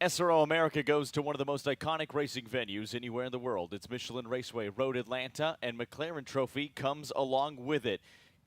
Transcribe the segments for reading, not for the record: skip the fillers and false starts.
SRO America goes to one of the most iconic racing venues anywhere in the world. It's Michelin Raceway Road Atlanta, and McLaren Trophy comes along with it.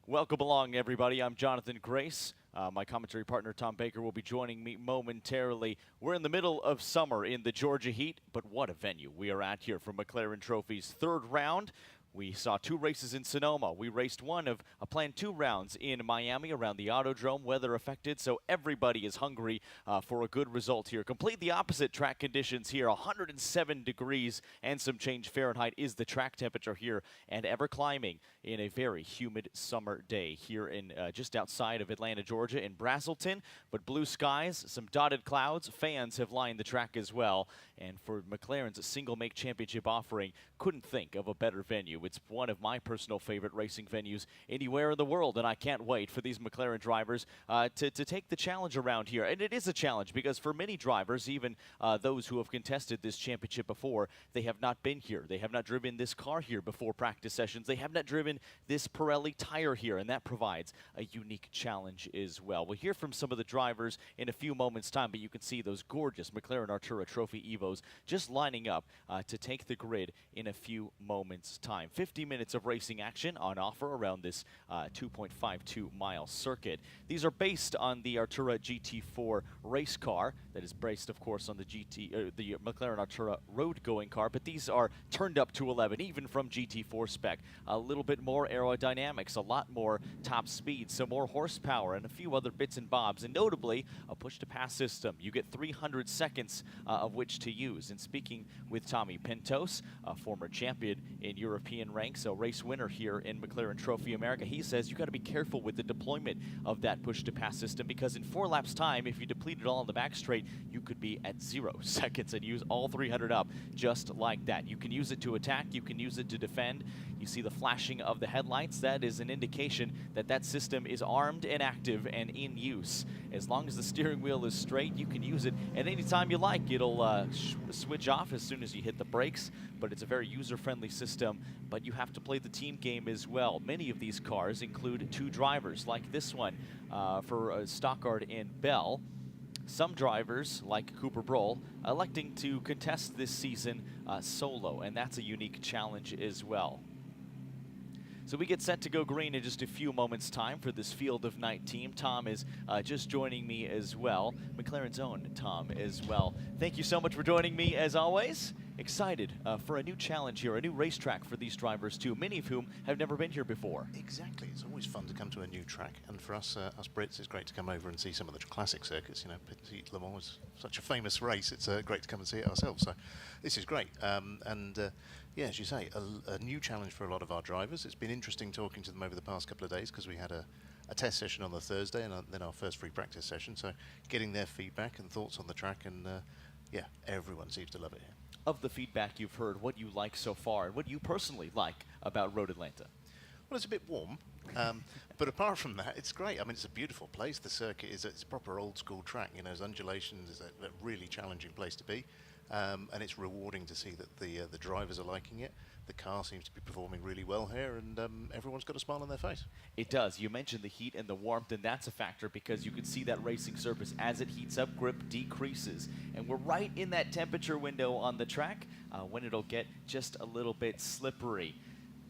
Welcome along, everybody. I'm Jonathan Grace. My commentary partner, Tom Baker, will be joining me momentarily. We're in the middle of summer in the Georgia heat, but what a venue we are at here for McLaren Trophy's third round. We saw 2 races in Sonoma. We raced one of a planned 2 rounds in Miami around the Autodrome, weather affected, so everybody is hungry for a good result here. Complete the opposite track conditions here. 107 degrees and some change Fahrenheit is the track temperature here, and ever climbing in a very humid summer day here in just outside of Atlanta, Georgia in Braselton. But blue skies, some dotted clouds. Fans have lined the track as well, and for McLaren's single make championship offering, couldn't think of a better venue. It's one of my personal favorite racing venues anywhere in the world, and I can't wait for these McLaren drivers to take the challenge around here. And it is a challenge because for many drivers, even those who have contested this championship before, they have not been here. They have not driven this car here before practice sessions. They have not driven this Pirelli tire here, and that provides a unique challenge as well. We'll hear from some of the drivers in a few moments' time, but you can see those gorgeous McLaren Trophy EVOs just lining up to take the grid in a few moments' time. 50 minutes of racing action on offer around this 2.52-mile circuit. These are based on the Artura GT4 race car that is based, of course, on the McLaren Artura road-going car, but these are turned up to 11, even from GT4 spec. A little bit more aerodynamics, a lot more top speed, some more horsepower, and a few other bits and bobs, and notably a push-to-pass system. You get 300 seconds of which to use. And speaking with Tommy Pintos, a former champion in European ranks, a race winner here in McLaren Trophy America, he says you got to be careful with the deployment of that push-to-pass system, because in 4 laps time, if you deplete it all on the back straight, you could be at 0 seconds and use all 300 up just like that. You can use it to attack, you can use it to defend. You see the flashing of the headlights. That is an indication that that system is armed and active and in use. As long as the steering wheel is straight, you can use it at any time you like. It'll switch off as soon as you hit the brakes, but it's a very user-friendly system, but you have to play the team game as well. Many of these cars include 2 drivers, like this one for Stockard and Bell. Some drivers, like Cooper Broll, electing to contest this season solo, and that's a unique challenge as well. So we get set to go green in just a few moments' time for this field of 9 team. Tom is just joining me as well. McLaren's own Tom as well. Thank you so much for joining me as always. Excited for a new challenge here, a new racetrack for these drivers too, many of whom have never been here before. Exactly. It's always fun to come to a new track, and for us Brits, it's great to come over and see some of the classic circuits. You know, Petit Le Mans is such a famous race. It's great to come and see it ourselves. So this is great. Yeah, as you say, a new challenge for a lot of our drivers. It's been interesting talking to them over the past couple of days because we had a test session on the Thursday and then our first free practice session. So getting their feedback and thoughts on the track, and yeah, everyone seems to love it here. Of the feedback you've heard, what you like so far, and what you personally like about Road Atlanta? Well, it's a bit warm, but apart from that, it's great. I mean, it's a beautiful place. The circuit is a proper old-school track. You know, there's undulations. It's a really challenging place to be, and it's rewarding to see that the drivers are liking it. The car seems to be performing really well here, and everyone's got a smile on their face. It does. You mentioned the heat and the warmth, and that's a factor because you can see that racing surface as it heats up, grip decreases. And we're right in that temperature window on the track when it'll get just a little bit slippery.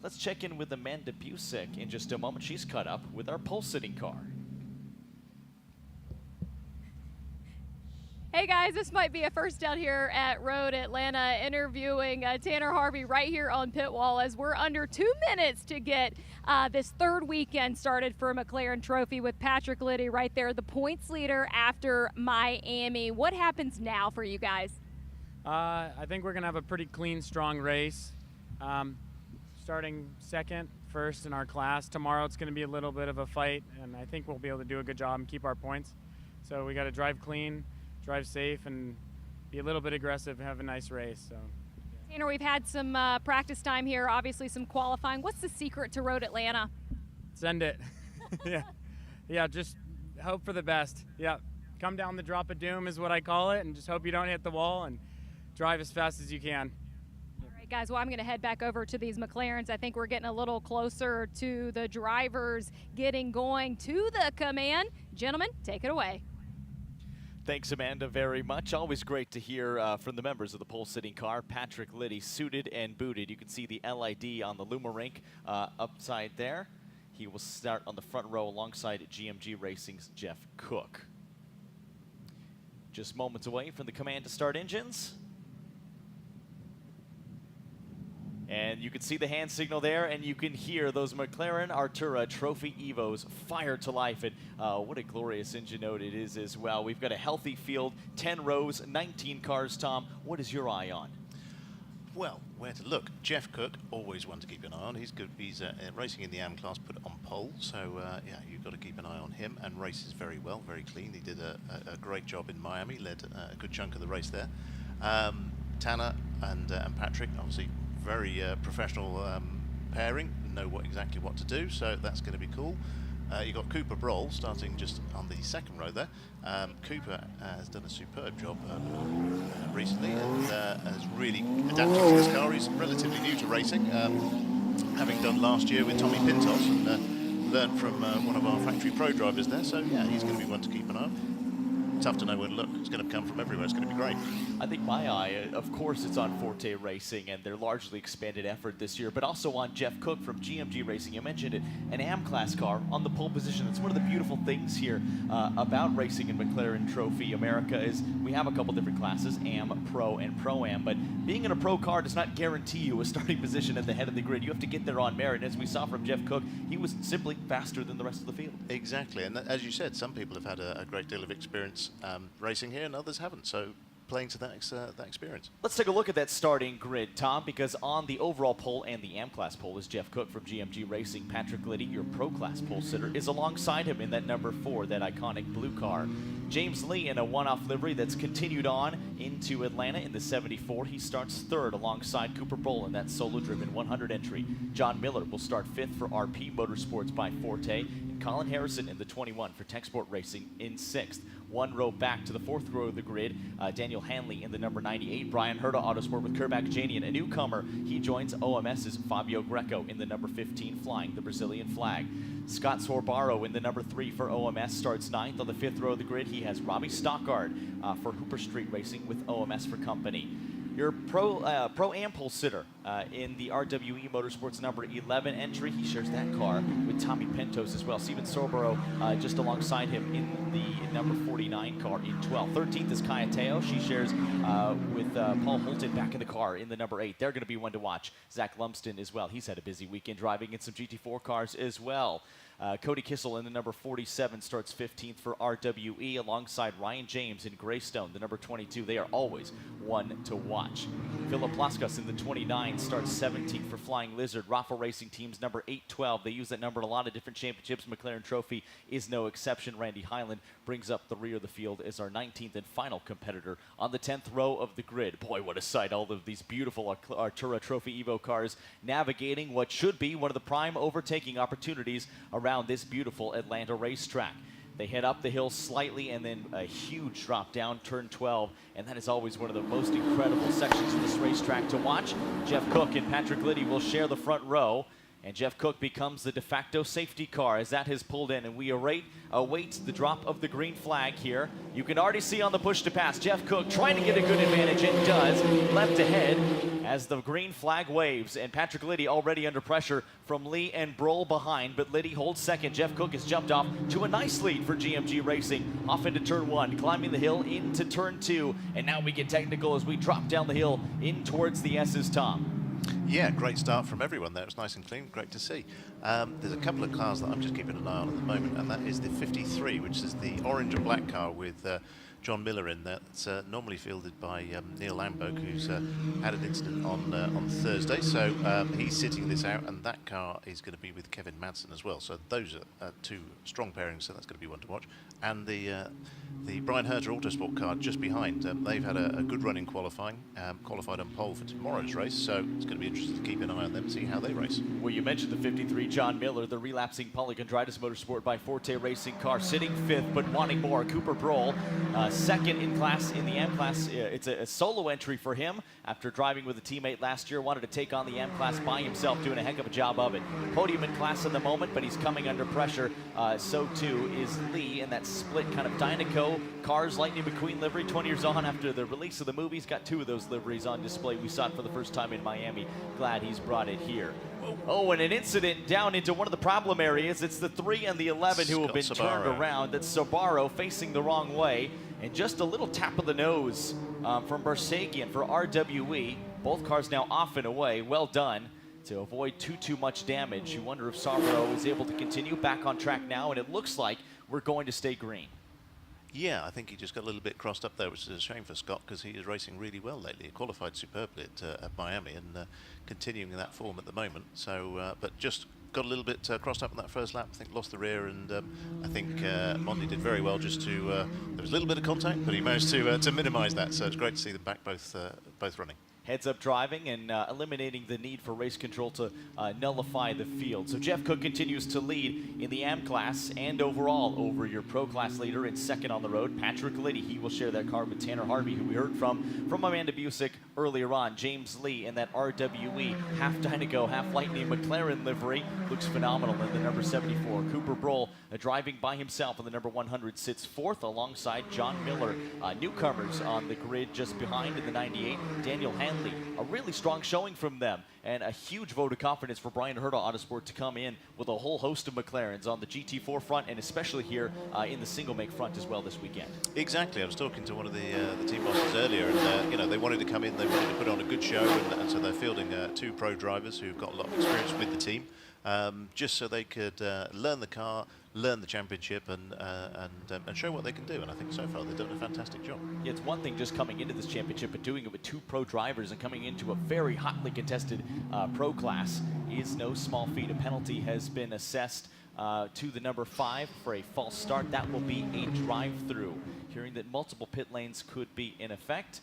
Let's check in with Amanda Busick in just a moment. She's caught up with our pole-sitting car. Hey guys, this might be a first out here at Road Atlanta, interviewing Tanner Harvey right here on pit wall as we're under 2 minutes to get this third weekend started for McLaren Trophy with Patrick Liddy right there, the points leader after Miami. What happens now for you guys? I think we're going to have a pretty clean, strong race. Starting second, first in our class. Tomorrow it's going to be a little bit of a fight, and I think we'll be able to do a good job and keep our points. So we got to drive clean, drive safe, and be a little bit aggressive and have a nice race. So, yeah. Tanner, we've had some practice time here, obviously some qualifying. What's the secret to Road Atlanta? Send it. Yeah, just hope for the best. Yeah, come down the drop of doom is what I call it, and just hope you don't hit the wall and drive as fast as you can. All right, guys, well, I'm going to head back over to these McLarens. I think we're getting a little closer to the drivers getting going to the command. Gentlemen, take it away. Thanks, Amanda, very much. Always great to hear from the members of the pole-sitting car. Patrick Liddy, suited and booted. You can see the LID on the Luma rink upside there. He will start on the front row alongside GMG Racing's Jeff Cook. Just moments away from the command to start engines. And you can see the hand signal there, and you can hear those McLaren Trophy EVOs fire to life. And what a glorious engine note it is as well. We've got a healthy field, 10 rows, 19 cars. Tom, what is your eye on? Well, where to look? Jeff Cook, always one to keep an eye on. He's good. He's racing in the AM class, put on pole. So, yeah, you've got to keep an eye on him. And races very well, very clean. He did a great job in Miami, led a good chunk of the race there. Tanner and Patrick, obviously, very professional pairing, know exactly what to do, so that's going to be cool. You've got Cooper Broll starting just on the second row there. Cooper has done a superb job recently and has really adapted to this car. He's relatively new to racing, having done last year with Tommy Pintos and learned from one of our factory pro drivers there, so yeah, he's going to be one to keep an eye on. Tough to know where to look. It's going to come from everywhere. It's going to be great. I think my eye, of course, it's on Forte Racing and their largely expanded effort this year, but also on Jeff Cook from GMG Racing. You mentioned it, an AM class car on the pole position. It's one of the beautiful things here about racing in McLaren Trophy America is we have a couple different classes, AM, Pro, and Pro-Am, but being in a pro car does not guarantee you a starting position at the head of the grid. You have to get there on merit, and as we saw from Jeff Cook, he was simply faster than the rest of the field. Exactly, and as you said, some people have had a great deal of experience racing here and others haven't, so playing to that experience. Let's take a look at that starting grid, Tom, because on the overall pole and the AM class pole is Jeff Cook from GMG Racing. Patrick Liddy, your pro class pole sitter, is alongside him in that number 4, that iconic blue car. James Lee in a one-off livery that's continued on into Atlanta in the 74. He starts 3rd alongside Cooper Broll in that solo-driven 100 entry. John Miller will start 5th for RP Motorsports by Forte. And Colin Harrison in the 21 for Techsport Racing in 6th. One row back to the 4th row of the grid, Daniel Hanley in the number 98. Brian Herta Autosport with Kerbak Janian, a newcomer. He joins OMS's Fabio Greco in the number 15, flying the Brazilian flag. Scott Sorbaro in the number 3 for OMS starts 9th. On the 5th row of the grid, he has Robbie Stockard for Hooper Street Racing with OMS for company. Your Pro-Am pole sitter in the RWE Motorsports number 11 entry. He shares that car with Tommy Pintos as well. Steven Sorbaro just alongside him in the number 49 car in 12th. 13th is Kaya Teo. She shares with Paul Holton back in the car in the number 8. They're going to be one to watch. Zach Lumsden as well. He's had a busy weekend driving in some GT4 cars as well. Cody Kissel in the number 47 starts 15th for RWE alongside Ryan James in Greystone, the number 22. They are always one to watch. Philip Plaskas in the 29 starts 17th for Flying Lizard. Rafa Racing Team's number 812. They use that number in a lot of different championships. McLaren Trophy is no exception. Randy Highland brings up the rear of the field as our 19th and final competitor on the 10th row of the grid. Boy, what a sight. All of these beautiful Artura Trophy Evo cars navigating what should be one of the prime overtaking opportunities around this beautiful Atlanta racetrack. They head up the hill slightly and then a huge drop down, turn 12, and that is always one of the most incredible sections of this racetrack to watch. Jeff Cook and Patrick Liddy will share the front row, and Jeff Cook becomes the de facto safety car as that has pulled in, and we await the drop of the green flag here. You can already see on the push to pass, Jeff Cook trying to get a good advantage, and does, left ahead as the green flag waves, and Patrick Liddy already under pressure from Lee and Broll behind, but Liddy holds second. Jeff Cook has jumped off to a nice lead for GMG Racing, off into turn 1, climbing the hill into turn 2, and now we get technical as we drop down the hill in towards the S's, Tom. Yeah, great start from everyone there. It was nice and clean, great to see. There's a couple of cars that I'm just keeping an eye on at the moment, and that is the 53, which is the orange and black car with John Miller in there. It's normally fielded by Neil Lambok, who's had an incident on Thursday. So he's sitting this out, and that car is going to be with Kevin Madsen as well. So those are two strong pairings, so that's going to be one to watch. And the Brian Herta Autosport car just behind. They've had a good run in qualifying, qualified on pole for tomorrow's race, so it's going to be interesting to keep an eye on them and see how they race. Well, you mentioned the 53 John Miller, the relapsing Polychondritis Motorsport by Forte Racing car, sitting 5th but wanting more. Cooper Broll second in class in the M class. It's a solo entry for him after driving with a teammate last year. Wanted to take on the M class by himself, doing a heck of a job of it. Podium in class at the moment, but he's coming under pressure. So too is Lee in that split kind of Dynaco Cars Lightning McQueen livery. 20 years on after the release of the movie, he's got 2 of those liveries on display. We saw it for the first time in Miami. Glad he's brought it here. Oh, and an incident down into one of the problem areas. It's the 3 and the 11 who have been turned around. That's Sabaro facing the wrong way. And just a little tap of the nose from Bersagian for RWE. Both cars now off and away. Well done to avoid too much damage. You wonder if Sabaro is able to continue back on track now, and it looks like we're going to stay green. Yeah, I think he just got a little bit crossed up there, which is a shame for Scott because he is racing really well lately. He qualified superbly at Miami and continuing in that form at the moment. So, but just got a little bit crossed up in that first lap. I think lost the rear, and I think Mondi did very well just to. There was a little bit of contact, but he managed to minimise that. So it's great to see them back both running. Heads-up driving and eliminating the need for race control to nullify the field. So Jeff Cook continues to lead in the AM class and overall over your pro class leader in second on the road, Patrick Liddy. He will share that car with Tanner Harvey, who we heard from Amanda Busick earlier on. James Lee in that RWE half Dynaco, half Lightning McLaren livery looks phenomenal in the number 74. Cooper Broll driving by himself in the number 100 sits fourth alongside John Miller. Newcomers on the grid just behind in the 98. Daniel Hanley. A really strong showing from them, and a huge vote of confidence for Brian Herta Autosport to come in with a whole host of McLarens on the GT4 front, and especially here in the single make front as well this weekend. Exactly. I was talking to one of the team bosses earlier, and you know, they wanted to come in, they wanted to put on a good show, and so they're fielding 2 pro drivers who've got a lot of experience with the team, just so they could learn the car, learn the championship, and show what they can do. And I think so far they've done a fantastic job. Yeah, it's one thing just coming into this championship, but doing it with 2 pro drivers and coming into a very hotly contested pro class is no small feat. A penalty has been assessed to the number 5 for a false start. That will be a drive-through. Hearing that multiple pit lanes could be in effect.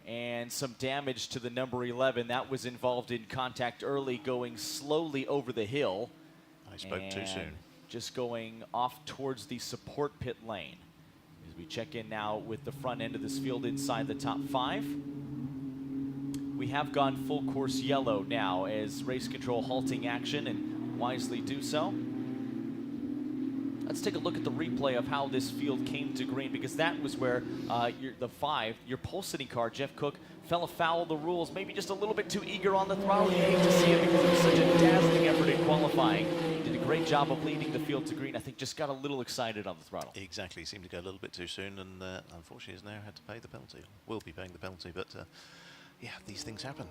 And some damage to the number 11. That was involved in contact early, going slowly over the hill. I spoke too soon. Just going off towards the support pit lane. As we check in now with the front end of this field inside the top 5. We have gone full course yellow now as race control halting action, and wisely do so. Let's take a look at the replay of how this field came to green, because that was where the 5, your pole sitting car, Jeff Cook, fell afoul of the rules, maybe just a little bit too eager on the throttle. You hate to see it because it was such a dazzling effort in qualifying. Did a great job of leading the field to green. I think just got a little excited on the throttle. Exactly, he seemed to go a little bit too soon, and unfortunately has now had to pay the penalty. Will be paying the penalty, but yeah, these things happen.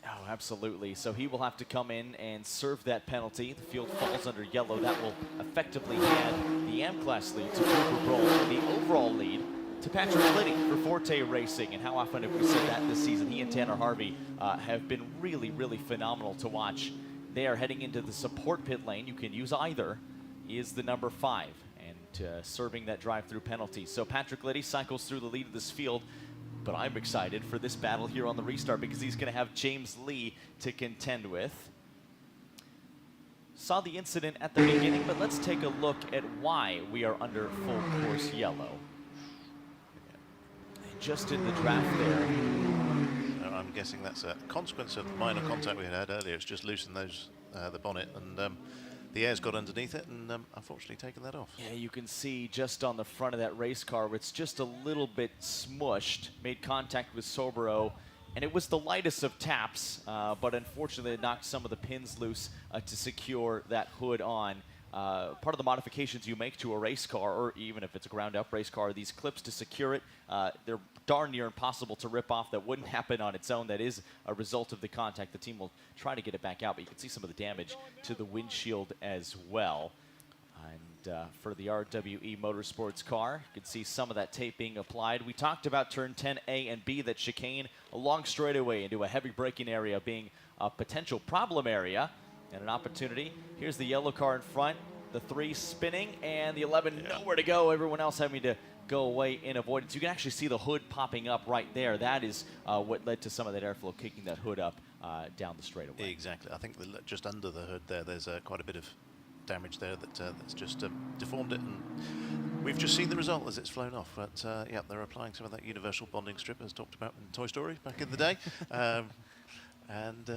Oh, absolutely. So he will have to come in and serve that penalty. The field falls under yellow. That will effectively hand the M-Class lead to Cooper Broll, and the overall lead to Patrick Liddy for Forte Racing. And how often have we said that this season? He and Tanner Harvey have been really phenomenal to watch. They are heading into the support pit lane. You can use either. Is the number 5 and serving that drive-through penalty. So Patrick Liddy cycles through the lead of this field. But I'm excited for this battle here on the restart because he's going to have James Lee to contend with. Saw the incident at the beginning, but let's take a look at why we are under full course yellow. Just in the draft there. I'm guessing that's a consequence of the minor contact we had earlier. It's just loosened those the bonnet, and the air's got underneath it, and unfortunately taken that off. Yeah, you can see just on the front of that race car where it's just a little bit smushed, made contact with Sabaro, and it was the lightest of taps, but unfortunately it knocked some of the pins loose to secure that hood on. Part of the modifications you make to a race car, or even if it's a ground-up race car, these clips to secure it, they're darn near impossible to rip off. That wouldn't happen on its own. That is a result of the contact. The team will try to get it back out, but you can see some of the damage to the windshield as well. And for the RWE Motorsports car, you can see some of that tape being applied. We talked about turn 10A and B, that chicane along straightaway into a heavy braking area being a potential problem area and an opportunity. Here's the yellow car in front, the 3 spinning, and the 11 nowhere to go. Everyone else having to go away in avoidance. You can actually see the hood popping up right there. That is what led to some of that airflow kicking that hood up down the straightaway. Exactly. I think just under the hood there's quite a bit of damage there that's just deformed it, and We've just seen the result as it's flown off, but yeah, they're applying some of that universal bonding strip as talked about in Toy Story back in the day.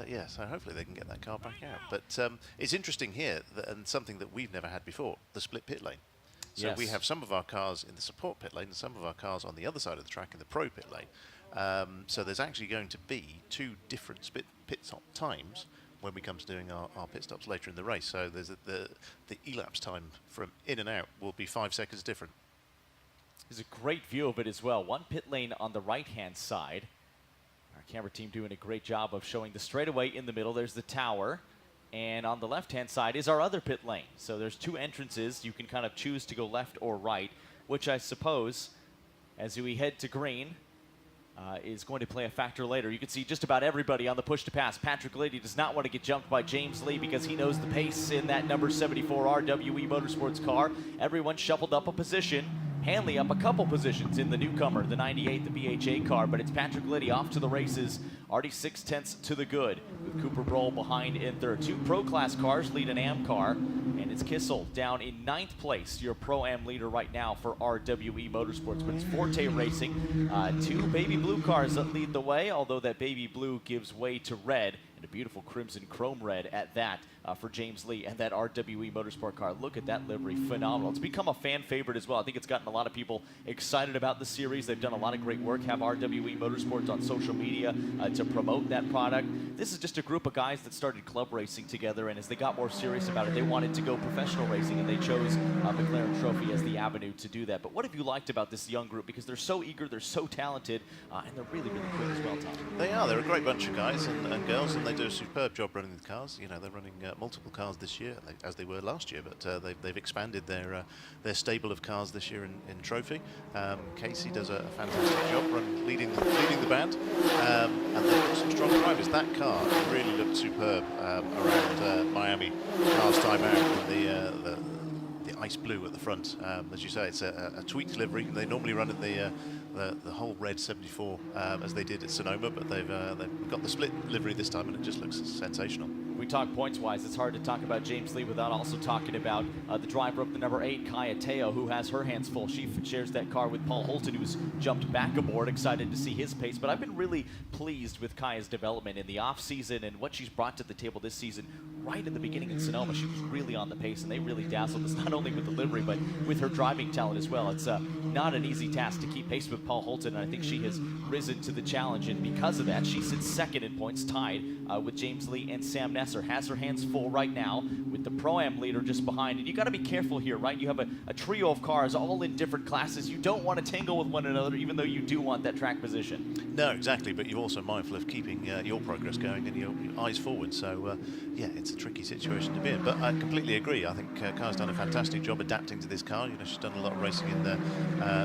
Yeah, so hopefully they can get that car back out. But it's interesting here, and something that we've never had before, the split pit lane. So we have some of our cars in the support pit lane and some of our cars on the other side of the track in the pro pit lane. So there's actually going to be 2 different pit stop times when we come to doing our pit stops later in the race. So there's the elapsed time from in and out will be 5 seconds different. There's a great view of it as well. One pit lane on the right-hand side. Our camera team doing a great job of showing the straightaway in the middle. There's the tower. And on the left-hand side is our other pit lane. So there's 2 entrances. You can kind of choose to go left or right, which I suppose, as we head to green, is going to play a factor later. You can see just about everybody on the push to pass. Patrick Liddy does not want to get jumped by James Lee because he knows the pace in that number 74 RWE Motorsports car. Everyone shuffled up a position. Hanley up a couple positions in the newcomer, the 98, the BHA car, but it's Patrick Liddy off to the races, already 6/10 to the good, with Cooper Broll behind in third. 2 pro-class cars lead an AM car, and it's Kissel down in 9th place, your Pro-Am leader right now for RWE Motorsports, but it's Forte Racing. 2 baby blue cars that lead the way, although that baby blue gives way to red, and a beautiful crimson chrome red at that. For James Lee and that RWE Motorsport car. Look at that livery, phenomenal. It's become a fan favorite as well. I think it's gotten a lot of people excited about the series. They've done a lot of great work, have RWE Motorsports on social media to promote that product. This is just a group of guys that started club racing together, and as they got more serious about it, they wanted to go professional racing, and they chose McLaren Trophy as the avenue to do that. But what have you liked about this young group? Because they're so eager, they're so talented, and they're really, really quick as well, Tom. They are. They're a great bunch of guys and girls, and they do a superb job running the cars. You know, they're running multiple cars this year, as they were last year, but they've expanded their stable of cars this year in Trophy. Casey does a fantastic job leading the band, and they've got some strong drivers. That car really looked superb around Miami last time out with the ice blue at the front. As you say, it's a tweaked livery. They normally run at the whole red 74 as they did at Sonoma, but they've got the split livery this time, and it just looks sensational. We talk points-wise, it's hard to talk about James Lee without also talking about the driver of the number 8, Kaya Teo, who has her hands full. She shares that car with Paul Holton, who's jumped back aboard, excited to see his pace. But I've been really pleased with Kaya's development in the off-season and what she's brought to the table this season. Right in the beginning in Sonoma, she was really on the pace, and they really dazzled us, not only with the livery, but with her driving talent as well. It's not an easy task to keep pace with Paul Holton, and I think she has risen to the challenge. And because of that, she sits second in points, tied with James Lee and Sam Nesser. Has her hands full right now with the Pro-Am leader just behind. And you got to be careful here, right? You have a trio of cars all in different classes. You don't want to tangle with one another, even though you do want that track position. No, exactly, but you're also mindful of keeping your progress going and your eyes forward. So, yeah, it's a tricky situation to be in. But I completely agree. I think Kaya's done a fantastic job adapting to this car. You know, she's done a lot of racing in the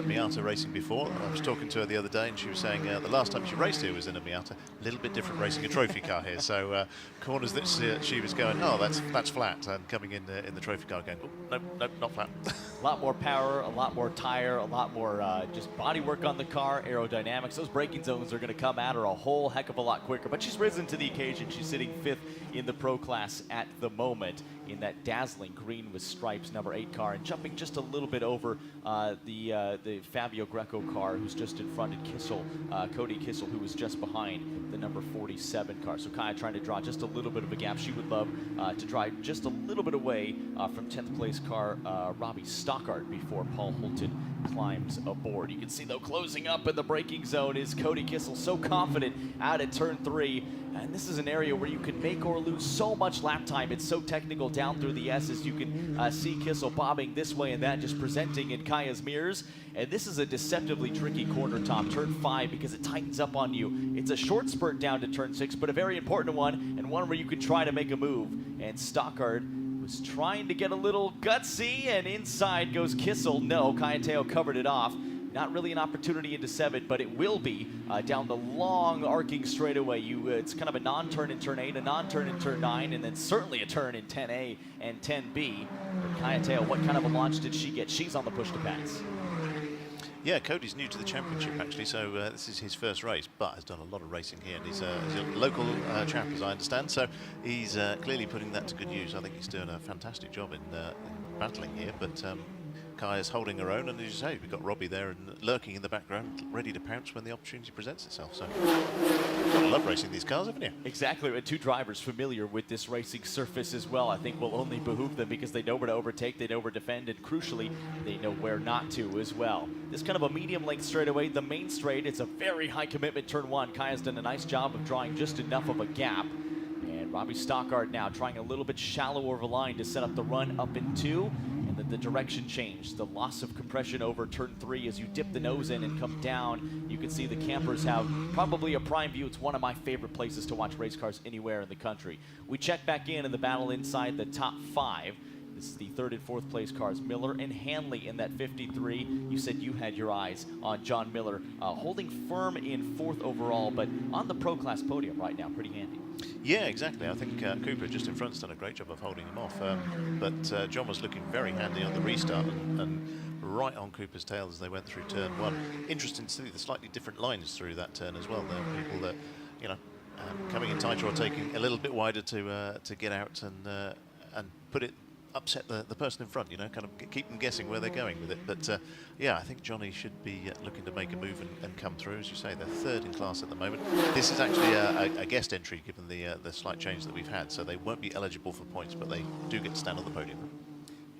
Miata racing before. I was talking to her the other day, and she was saying the last time she raced here was in a Miata. A little bit different racing a trophy car here. So, corners that she was going, oh, that's flat, and coming in the trophy car going, oh, nope, not flat. A lot more power, a lot more tire, a lot more just body work on the car, aerodynamics. Those braking zones are going to come at her a whole heck of a lot quicker. But she's risen to the occasion. She's sitting 5th in the pro class at the moment in that dazzling green with stripes number 8 car, and jumping just a little bit over the Fabio Greco car, who's just in front of Kissel, Cody Kissel, who was just behind the number 47 car. So Kaya trying to draw just a little bit of a gap. She would love to drive just a little bit away from 10th place car Robbie Stockard before Paul Holton climbs aboard. You can see, though, closing up in the braking zone is Cody Kissel, so confident out at turn 3. And this is an area where you can make or lose so much lap time. It's so technical down through the S's. You can see Kissel bobbing this way and that, just presenting in Kaya's mirrors. And this is a deceptively tricky corner top, turn 5, because it tightens up on you. It's a short spurt down to turn 6, but a very important one, and one where you can try to make a move. And Stockard was trying to get a little gutsy, and inside goes Kissel. No, Kaya Teo covered it off. Not really an opportunity into 7, but it will be down the long arcing straightaway. It's kind of a non-turn in turn 8, a non-turn in turn 9, and then certainly a turn in 10A and 10B. But Kaya Teo, what kind of a launch did she get? She's on the push to pass. Yeah, Cody's new to the championship, actually, so this is his first race, but has done a lot of racing here, and he's a local chap, as I understand, so he's clearly putting that to good use. I think he's doing a fantastic job in battling here, but Kaya's holding her own, and as you say, we've got Robbie there and lurking in the background, ready to pounce when the opportunity presents itself. So, I love racing these cars, haven't you? Exactly, and two drivers familiar with this racing surface as well, I think will only behoove them because they know where to overtake, they know where to defend, and crucially, they know where not to as well. This kind of a medium length straightaway, the main straight, it's a very high commitment turn one. Kaya's done a nice job of drawing just enough of a gap. And Robbie Stockard now trying a little bit shallower of a line to set up the run up in two. And then the direction change, the loss of compression over turn three as you dip the nose in and come down. You can see the campers have probably a prime view. It's one of my favorite places to watch race cars anywhere in the country. We check back in the battle inside the top five. This is the third and fourth place cars. Miller and Hanley in that 53. You said you had your eyes on John Miller, holding firm in fourth overall, but on the Pro Class podium right now, pretty handy. Yeah, exactly. I think Cooper just in front's done a great job of holding him off. But John was looking very handy on the restart and right on Cooper's tail as they went through turn one. Interesting to see the slightly different lines through that turn as well. There are people that, you know, coming in tighter or taking a little bit wider to get out and put it, upset the person in front, you know, kind of keep them guessing where they're going with it. But yeah, I think Johnny should be looking to make a move and come through. As you say, they're third in class at the moment. This is actually a guest entry given the slight change that we've had, so they won't be eligible for points, but they do get to stand on the podium.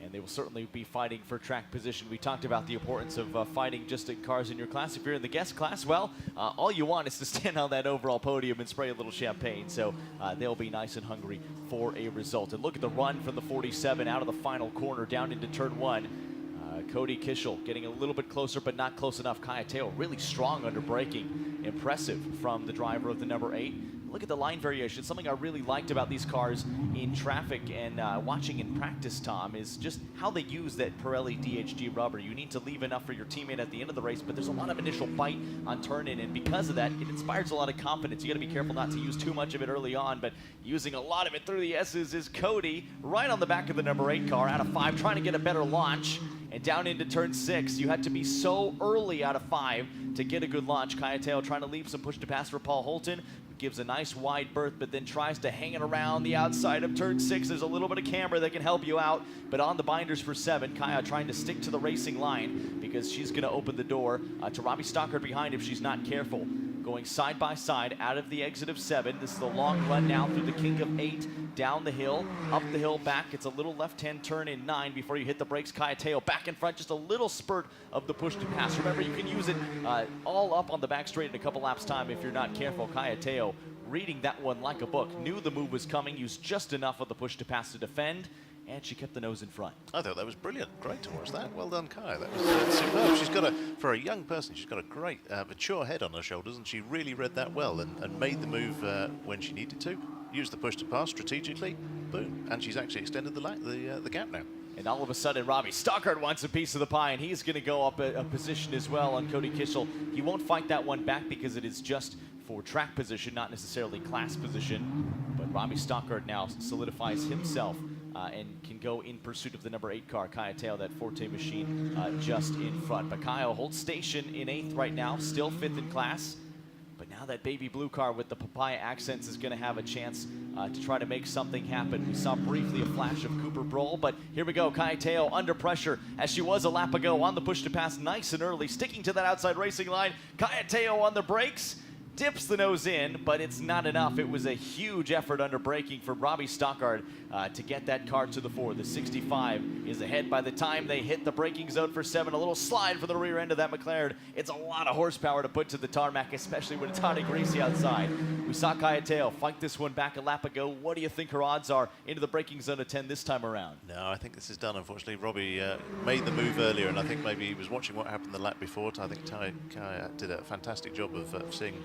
And they will certainly be fighting for track position. We talked about the importance of fighting just in cars in your class. If you're in the guest class, well, all you want is to stand on that overall podium and spray a little champagne. So they'll be nice and hungry for a result. And look at the run from the 47 out of the final corner down into turn one. Cody Kishel getting a little bit closer, but not close enough. Kaya Teo really strong under braking. Impressive from the driver of the number 8. Look at the line variation. Something I really liked about these cars in traffic and watching in practice, Tom, is just how they use that Pirelli DHG rubber. You need to leave enough for your teammate at the end of the race, but there's a lot of initial bite on turn-in, and because of that, it inspires a lot of confidence. You got to be careful not to use too much of it early on, but using a lot of it through the S's is Cody, right on the back of the number 8 car, out of 5, trying to get a better launch. And down into turn 6, you had to be so early out of 5 to get a good launch. Kaya Teo trying to leave some push to pass for Paul Holton. Gives a nice wide berth, but then tries to hang it around the outside of turn 6. There's a little bit of camber that can help you out, but on the binders for 7, Kaya trying to stick to the racing line because she's going to open the door to Robbie Stockard behind if she's not careful. Going side by side out of the exit of 7. This is the long run now through the king of 8, down the hill, up the hill, back. It's a little left-hand turn in 9 before you hit the brakes. Kaya Teo back in front, just a little spurt of the push to pass. Remember, you can use it all up on the back straight in a couple laps time if you're not careful. Kaya Teo reading that one like a book, knew the move was coming, used just enough of the push to pass to defend, and she kept the nose in front. I thought that was brilliant. Great to watch that. Well done, Kaya. That was superb. She's got for a young person, she's got a great mature head on her shoulders, and she really read that well and made the move when she needed to. Used the push to pass strategically, boom, and she's actually extended the gap now. And all of a sudden, Robbie Stockard wants a piece of the pie, and he's going to go up a position as well on Cody Kishel. He won't fight that one back because it is just for track position, not necessarily class position. But Robbie Stockard now solidifies himself and can go in pursuit of the number 8 car, Kaya Teo, that Forte machine just in front. But Kaya holds station in 8th right now, still 5th in class. But now that baby blue car with the papaya accents is going to have a chance to try to make something happen. We saw briefly a flash of Cooper Broll, but here we go. Kaya Teo under pressure as she was a lap ago on the push to pass, nice and early, sticking to that outside racing line. Kaya Teo on the brakes. Dips the nose in, but it's not enough. It was a huge effort under braking from Robbie Stockard to get that car to the 4. The 65 is ahead by the time they hit the braking zone for 7. A little slide for the rear end of that McLaren. It's a lot of horsepower to put to the tarmac, especially when it's hot and greasy outside. We saw Kaya Teo fight this one back a lap ago. What do you think her odds are into the braking zone of 10 this time around? No, I think this is done, unfortunately. Robbie made the move earlier, and I think maybe he was watching what happened the lap before. I think Kaya did a fantastic job of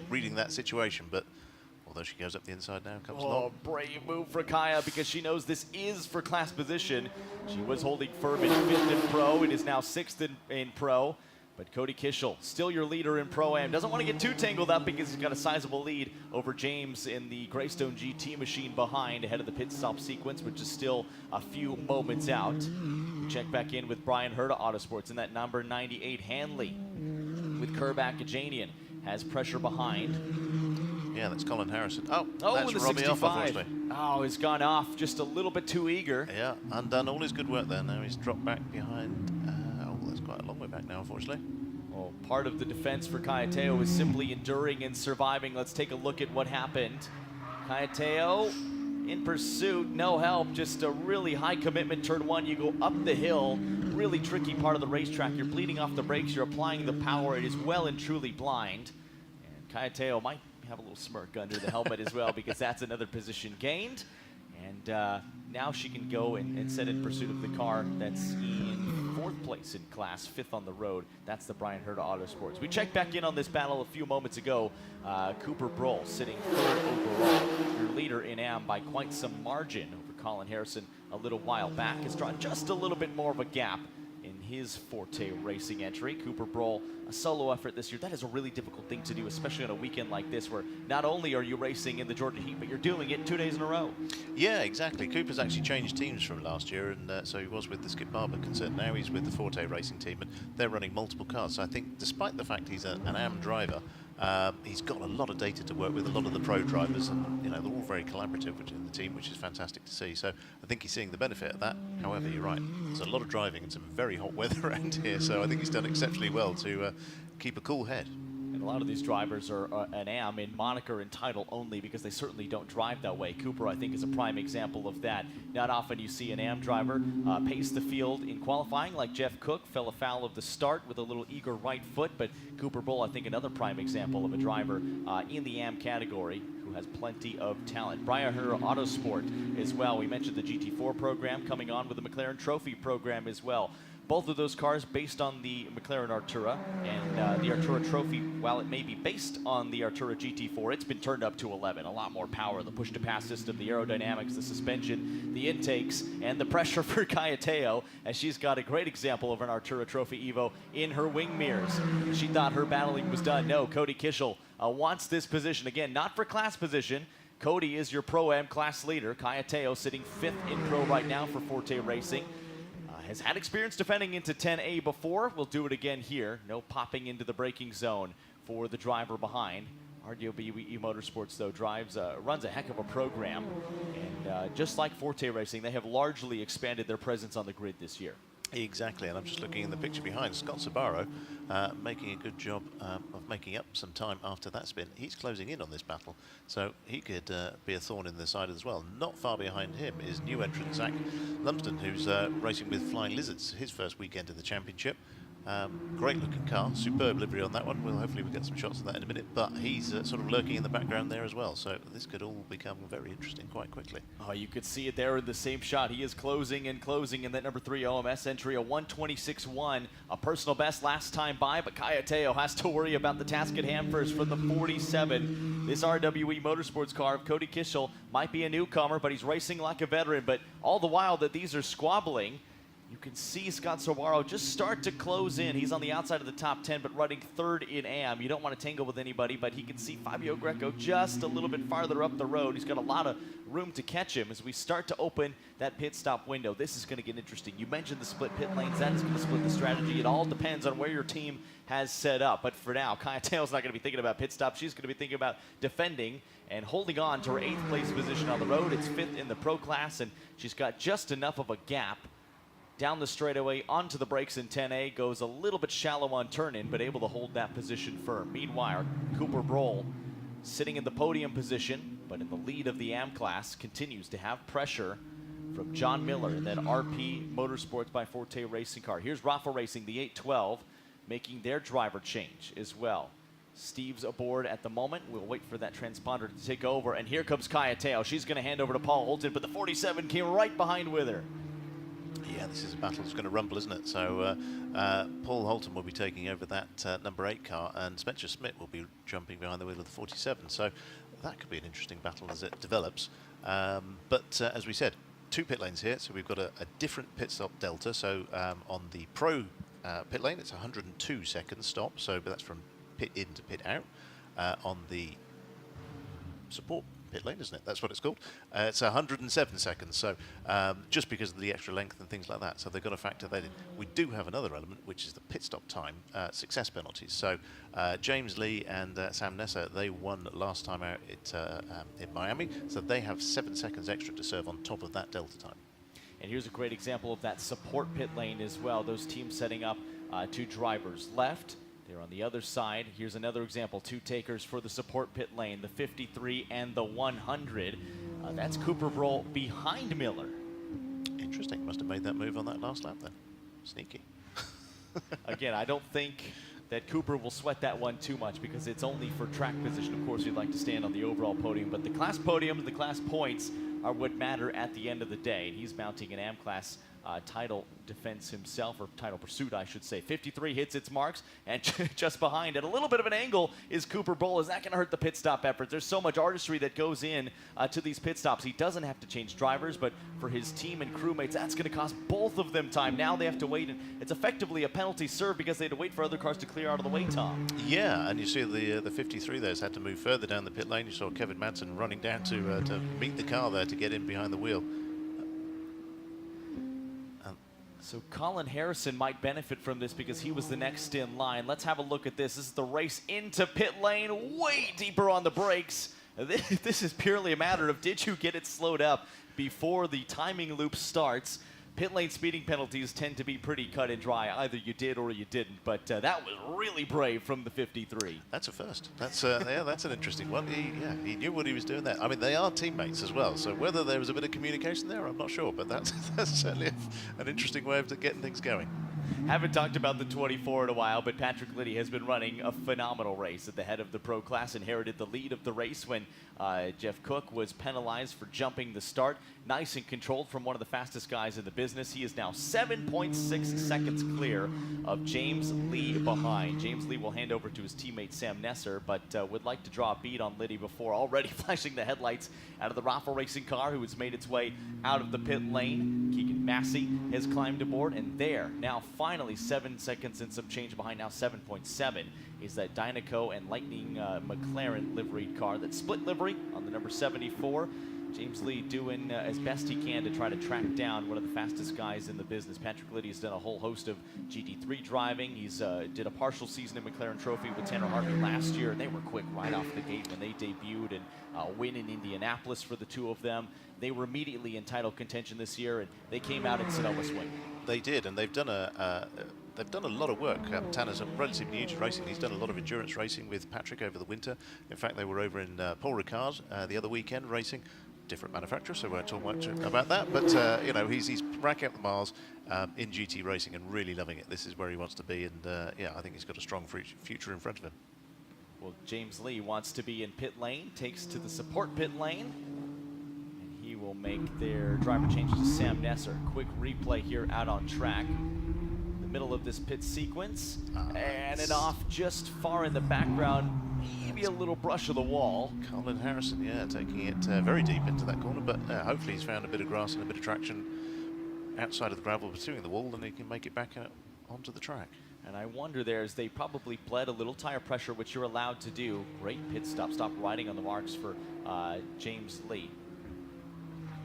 reading that situation, but although she goes up the inside now, comes along. Brave move for Kaya because she knows this is for class position. She was holding firm in 5th in Pro. It is now 6th in Pro. But Cody Kishel, still your leader in Pro-Am. Doesn't want to get too tangled up because he's got a sizable lead over James in the Greystone GT machine behind ahead of the pit stop sequence, which is still a few moments out. We check back in with Brian Herta Autosports in that number 98 Hanley with Kerbak Ajanian. Has pressure behind. Yeah, that's Colin Harrison. Oh, that's the Robbie 65. Off, unfortunately. Oh, he's gone off just a little bit too eager. Yeah, undone all his good work there. Now he's dropped back behind. that's quite a long way back now, unfortunately. Well, part of the defense for Kayateo is simply enduring and surviving. Let's take a look at what happened. Kayateo in pursuit, no help, just a really high commitment turn one. You go up the hill, really tricky part of the racetrack. You're bleeding off the brakes, you're applying the power. It is well and truly blind. And Kayateo might have a little smirk under the helmet as well, because that's another position gained. And now she can go and set in pursuit of the car that's in 4th place in class, 5th on the road. That's the Brian Herta Autosports. We checked back in on this battle a few moments ago. Cooper Broll sitting 3rd overall, your leader in AM by quite some margin over Colin Harrison a little while back. Has drawn just a little bit more of a gap in his Forte Racing entry. Cooper Broll, a solo effort this year. That is a really difficult thing to do, especially on a weekend like this, where not only are you racing in the Georgian heat, but you're doing it 2 days in a row. Yeah, exactly. Cooper's actually changed teams from last year, and so he was with the Skip Barber concern. Now he's with the Forte Racing team, and they're running multiple cars. So I think, despite the fact he's an AM driver, he's got a lot of data to work with, a lot of the pro drivers, and they're all very collaborative within the team, which is fantastic to see. So I think he's seeing the benefit of that. However, you're right, there's a lot of driving and some very hot weather around here, so I think he's done exceptionally well to keep a cool head. And a lot of these drivers are an AM in moniker and title only, because they certainly don't drive that way. Cooper, I think, is a prime example of that. Not often you see an AM driver pace the field in qualifying like Jeff Cook, fell afoul of the start with a little eager right foot, but Cooper Broll, I think, another prime example of a driver in the AM category who has plenty of talent. Brian Herta Autosport as well. We mentioned the GT4 program coming on with the McLaren Trophy program as well. Both of those cars based on the McLaren Artura, and the Artura Trophy, while it may be based on the Artura GT4, it's been turned up to 11. A lot more power, the push-to-pass system, the aerodynamics, the suspension, the intakes, and the pressure for Kayateo, as she's got a great example of an Artura Trophy Evo in her wing mirrors. She thought her battling was done. No, Cody Kishel wants this position. Again, not for class position. Cody is your Pro-Am class leader. Kayateo sitting 5th in Pro right now for Forte Racing. Has had experience defending into 10A before. We'll do it again here. No popping into the braking zone for the driver behind. RDOB Motorsports, though, runs a heck of a program. And just like Forte Racing, they have largely expanded their presence on the grid this year. Exactly, and I'm just looking in the picture behind. Scott Sabaro making a good job of making up some time after that spin. He's closing in on this battle, so he could be a thorn in the side as well. Not far behind him is new entrant Zach Lumsden, who's racing with Flying Lizards, his first weekend in the championship. Great looking car, superb livery on that one. Hopefully we'll get some shots of that in a minute, but he's sort of lurking in the background there as well, so this could all become very interesting quite quickly. Oh, you could see it there in the same shot. He is closing and closing in that number 3 OMS entry, a 1:26.1, a personal best last time by, but Kayateo has to worry about the task at hand first for the 47. This RWE Motorsports car of Cody Kishel might be a newcomer, but he's racing like a veteran, but all the while that these are squabbling, you can see Scott Sawaro just start to close in. He's on the outside of the top 10, but running 3rd in AM. You don't want to tangle with anybody, but he can see Fabio Greco just a little bit farther up the road. He's got a lot of room to catch him as we start to open that pit stop window. This is going to get interesting. You mentioned the split pit lanes. That is going to split the strategy. It all depends on where your team has set up. But for now, Kayateo's not going to be thinking about pit stop. She's going to be thinking about defending and holding on to her 8th place position on the road. It's 5th in the pro class, and she's got just enough of a gap down the straightaway onto the brakes in 10A, goes a little bit shallow on turn-in, but able to hold that position firm. Meanwhile, Cooper Broll, sitting in the podium position, but in the lead of the AM class, continues to have pressure from John Miller in that RP Motorsports by Forte Racing car. Here's Rafa Racing, the 812, making their driver change as well. Steve's aboard at the moment. We'll wait for that transponder to take over, and here comes Kayateo. She's going to hand over to Paul Holton, but the 47 came right behind with her. Yeah, this is a battle that's going to rumble, isn't it? So Paul Holton will be taking over that number 8 car, and Spencer Smith will be jumping behind the wheel of the 47. So that could be an interesting battle as it develops. But as we said, 2 pit lanes here, so we've got a different pit stop delta. So on the pro pit lane, it's 102 seconds stop, so that's from pit in to pit out. On the support pit lane, isn't it? That's what it's called. It's 107 seconds, so just because of the extra length and things like that, so they've got to factor that in. We do have another element, which is the pit stop time success penalties. So James Lee and Sam Nessa, they won last time out in Miami, so they have 7 seconds extra to serve on top of that delta time. And here's a great example of that support pit lane as well. Those teams setting up 2 drivers left. They're on the other side. Here's another example, 2 takers for the support pit lane, the 53 and the 100. That's Cooper Broll behind Miller. Interesting. Must have made that move on that last lap then. Sneaky. Again, I don't think that Cooper will sweat that one too much because it's only for track position. Of course, we'd like to stand on the overall podium, but the class podiums, the class points are what matter at the end of the day. And he's mounting an AM class title defense himself, or title pursuit, I should say. 53 hits its marks, and just behind at a little bit of an angle is Cooper Broll. Is that going to hurt the pit stop efforts? There's so much artistry that goes in to these pit stops. He doesn't have to change drivers, but for his team and crewmates, that's going to cost both of them time. Now they have to wait, and it's effectively a penalty served because they had to wait for other cars to clear out of the way, Tom. Yeah, and you see the 53 there's had to move further down the pit lane. You saw Kevin Madsen running down to meet the car there to get in behind the wheel. So Colin Harrison might benefit from this because he was the next in line. Let's have a look at this. This is the race into pit lane, way deeper on the brakes. This is purely a matter of, did you get it slowed up before the timing loop starts? Pit lane speeding penalties tend to be pretty cut and dry. Either you did or you didn't, but that was really brave from the 53. That's a first. That's yeah, that's an interesting one. He knew what he was doing there. I mean, they are teammates as well, so whether there was a bit of communication there, I'm not sure, but that's certainly an interesting way of getting things going. Haven't talked about the 24 in a while, but Patrick Liddy has been running a phenomenal race at the head of the pro class, inherited the lead of the race when Jeff Cook was penalized for jumping the start. Nice and controlled from one of the fastest guys in the business. He is now 7.6 seconds clear of James Lee behind. James Lee will hand over to his teammate Sam Nesser, but would like to draw a bead on Liddy before already flashing the headlights out of the Raffle Racing car, who has made its way out of the pit lane. Keegan Massey has climbed aboard, and there, now finally 7 seconds and some change behind, now 7.7, is that Dynaco and Lightning McLaren liveried car. That split livery on the number 74. James Lee doing as best he can to try to track down one of the fastest guys in the business. Patrick Liddy has done a whole host of GT3 driving. He's did a partial season in McLaren Trophy with Tanner Harvey last year, and they were quick right off the gate when they debuted, and a win in Indianapolis for the two of them. They were immediately in title contention this year, and they came out in Sonoma swing. They did, and they've done a lot of work. Tanner's relatively new to racing. He's done a lot of endurance racing with Patrick over the winter. In fact, they were over in Paul Ricard the other weekend racing. Different manufacturer, so we won't talk much about that. But you know, he's racking up the miles in GT racing and really loving it. This is where he wants to be, and yeah, I think he's got a strong future in front of him. Well, James Lee wants to be in pit lane, takes to the support pit lane, and he will make their driver changes to Sam Nesser. Quick replay here out on track. The middle of this pit sequence, and it off just far in the background, maybe a little brush of the wall. Colin Harrison, yeah, taking it very deep into that corner, but hopefully he's found a bit of grass and a bit of traction outside of the gravel pursuing the wall, and he can make it back onto the track. And I wonder there, as they probably bled a little tire pressure, which you're allowed to do. Great pit stop, stop riding on the marks for James Lee.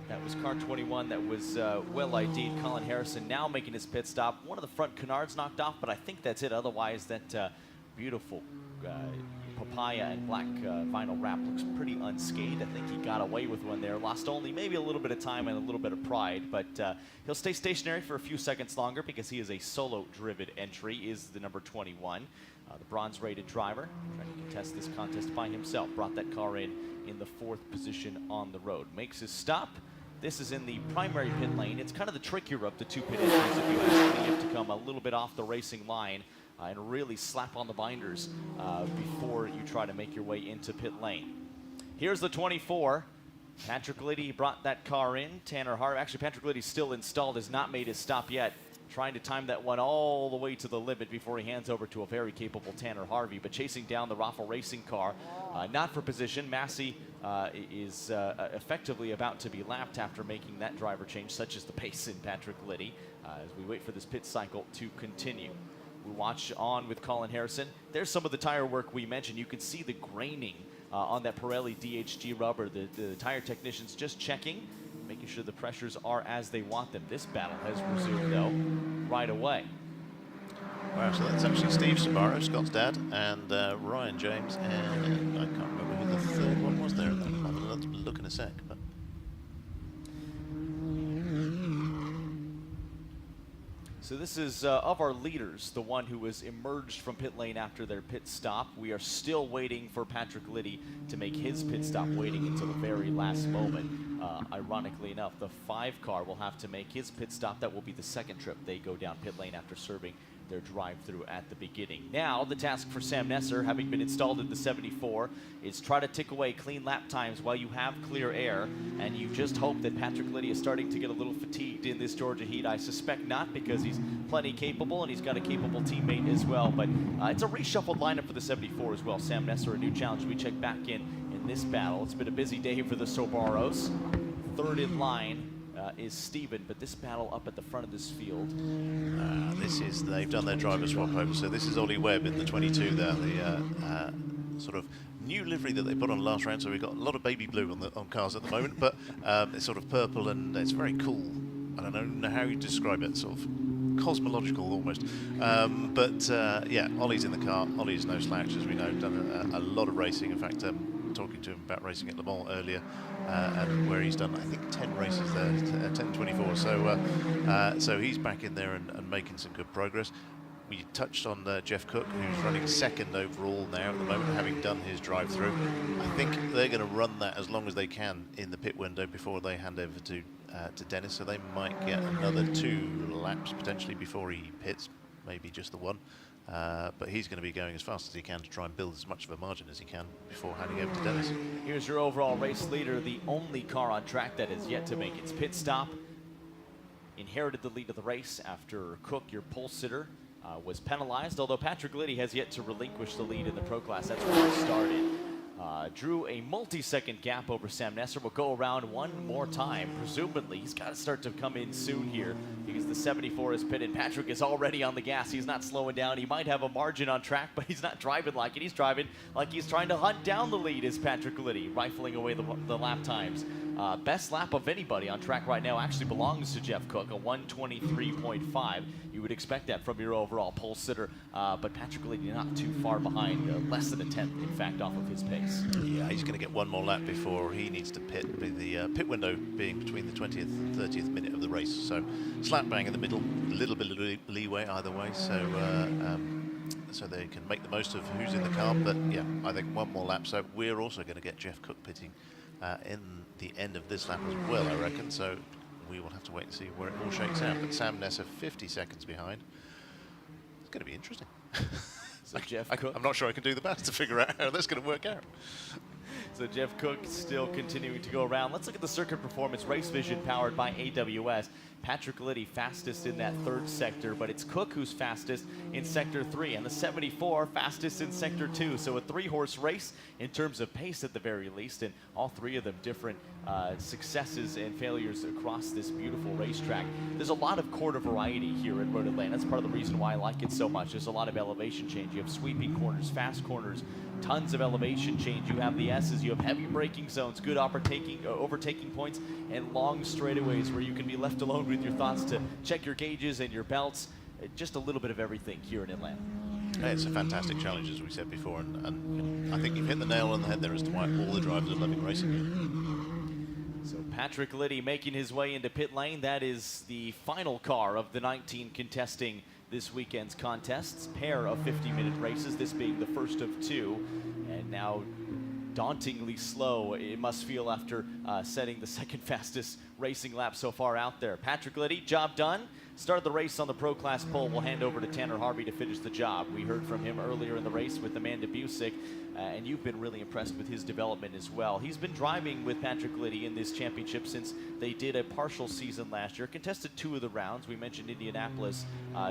That was car 21 that was well ID'd. Colin Harrison now making his pit stop. One of the front canards knocked off, but I think that's it. Otherwise, that beautiful papaya and black vinyl wrap looks pretty unscathed. I think he got away with one there. Lost only maybe a little bit of time and a little bit of pride, but he'll stay stationary for a few seconds longer because he is a solo-driven entry, is the number 21. The bronze-rated driver trying to contest this contest by himself. Brought that car in the 4th position on the road. Makes his stop. This is in the primary pit lane. It's kind of the trickier of the two pit entries. If you actually have to come a little bit off the racing line and really slap on the binders before you try to make your way into pit lane. Here's the 24. Patrick Liddy brought that car in. Tanner Harvey, actually Patrick Liddy's still installed, has not made his stop yet. Trying to time that one all the way to the limit before he hands over to a very capable Tanner Harvey, but chasing down the Raffle Racing car, not for position. Massey is effectively about to be lapped after making that driver change, such as the pace in Patrick Liddy, as we wait for this pit cycle to continue. We watch on with Colin Harrison. There's some of the tire work we mentioned. You can see the graining on that Pirelli DHG rubber. The tire technicians just checking, making sure the pressures are as they want them. This battle has resumed, though, right away. Wow, so that's actually Steve Sabaro, Scott's dad, and Ryan James, and I can't remember who the third one was there. I'll look in a sec. But So this is, of our leaders, the one who was emerged from pit lane after their pit stop. We are still waiting for Patrick Liddy to make his pit stop, waiting until the very last moment. Ironically enough, the 5 car will have to make his pit stop. That will be the second trip they go down pit lane after serving their drive-through at the beginning. Now, the task for Sam Nesser, having been installed in the 74, is try to tick away clean lap times while you have clear air, and you just hope that Patrick Liddy is starting to get a little fatigued in this Georgia heat. I suspect not, because he's plenty capable, and he's got a capable teammate as well, but it's a reshuffled lineup for the 74 as well. Sam Nesser, a new challenge. We check back in this battle. It's been a busy day for the Sobaros. Third in line is Steven, but this battle up at the front of this field. They've done their driver swap over, so this is Ollie Webb in the 22 there, the sort of new livery that they put on last round. So we've got a lot of baby blue on cars at the moment, but it's sort of purple and it's very cool. I don't know how you describe it, sort of cosmological almost. Yeah, Ollie's in the car. Ollie's no slouch, as we know, done a lot of racing. In fact, talking to him about racing at Le Mans earlier, and where he's done, I think, 10 races there, 10-24. So he's back in there and making some good progress. We touched on Jeff Cook, who's running second overall now at the moment, having done his drive-through. I think they're going to run that as long as they can in the pit window before they hand over to Dennis. So they might get another 2 laps potentially before he pits, maybe just the 1. But he's going to be going as fast as he can to try and build as much of a margin as he can before handing over to Dennis. Here's your overall race leader, the only car on track that has yet to make its pit stop. Inherited the lead of the race after Cook, your pole sitter, was penalized, although Patrick Liddy has yet to relinquish the lead in the Pro Class. That's where he started. Drew a multi-second gap over Sam Nesser. Will go around one more time. Presumably, he's got to start to come in soon here because the 74 is pitted. Patrick is already on the gas. He's not slowing down. He might have a margin on track, but he's not driving like it. He's driving like he's trying to hunt down the lead, is Patrick Liddy, rifling away the lap times. Best lap of anybody on track right now actually belongs to Jeff Cook, a 123.5. You would expect that from your overall pole sitter, but Patrick Liddy not too far behind, less than a tenth, in fact, off of his pace. Yeah, he's going to get one more lap before he needs to pit, with the pit window being between the 20th and 30th minute of the race. So slap bang in the middle, a little bit of leeway either way, so they can make the most of who's in the car. But yeah, I think one more lap. So we're also going to get Jeff Cook pitting in the end of this lap as well, I reckon. So we will have to wait and see where it all shakes out. But Sam Nesser 50 seconds behind. It's going to be interesting. So Jeff Cook, I'm not sure I can do the math to figure out how that's going to work out. So Jeff Cook still continuing to go around. Let's look at the circuit performance. Race Vision powered by AWS. Patrick Liddy fastest in that third sector, but it's Cook who's fastest in sector 3, and the 74 fastest in sector 2. So a 3-horse race in terms of pace at the very least, and all 3 of them different successes and failures across this beautiful racetrack. There's a lot of quarter variety here at Road Atlanta. That's part of the reason why I like it so much. There's a lot of elevation change. You have sweeping corners, fast corners, tons of elevation change. You have the S's, you have heavy braking zones, good overtaking points, and long straightaways where you can be left alone with your thoughts to check your gauges and your belts. Just a little bit of everything here in Atlanta. It's a fantastic challenge, as we said before, and I think you've hit the nail on the head there as to why all the drivers are loving racing here. So Patrick Liddy making his way into pit lane. That is the final car of the 19 contesting this weekend's contests. Pair of 50-minute races, this being the first of 2. And now dauntingly slow, it must feel, after setting the second fastest racing lap so far out there. Patrick Liddy, job done. Started the race on the Pro Class pole. We'll hand over to Tanner Harvey to finish the job. We heard from him earlier in the race with Amanda Busick, and you've been really impressed with his development as well. He's been driving with Patrick Liddy in this championship since they did a partial season last year. Contested 2 of the rounds. We mentioned Indianapolis,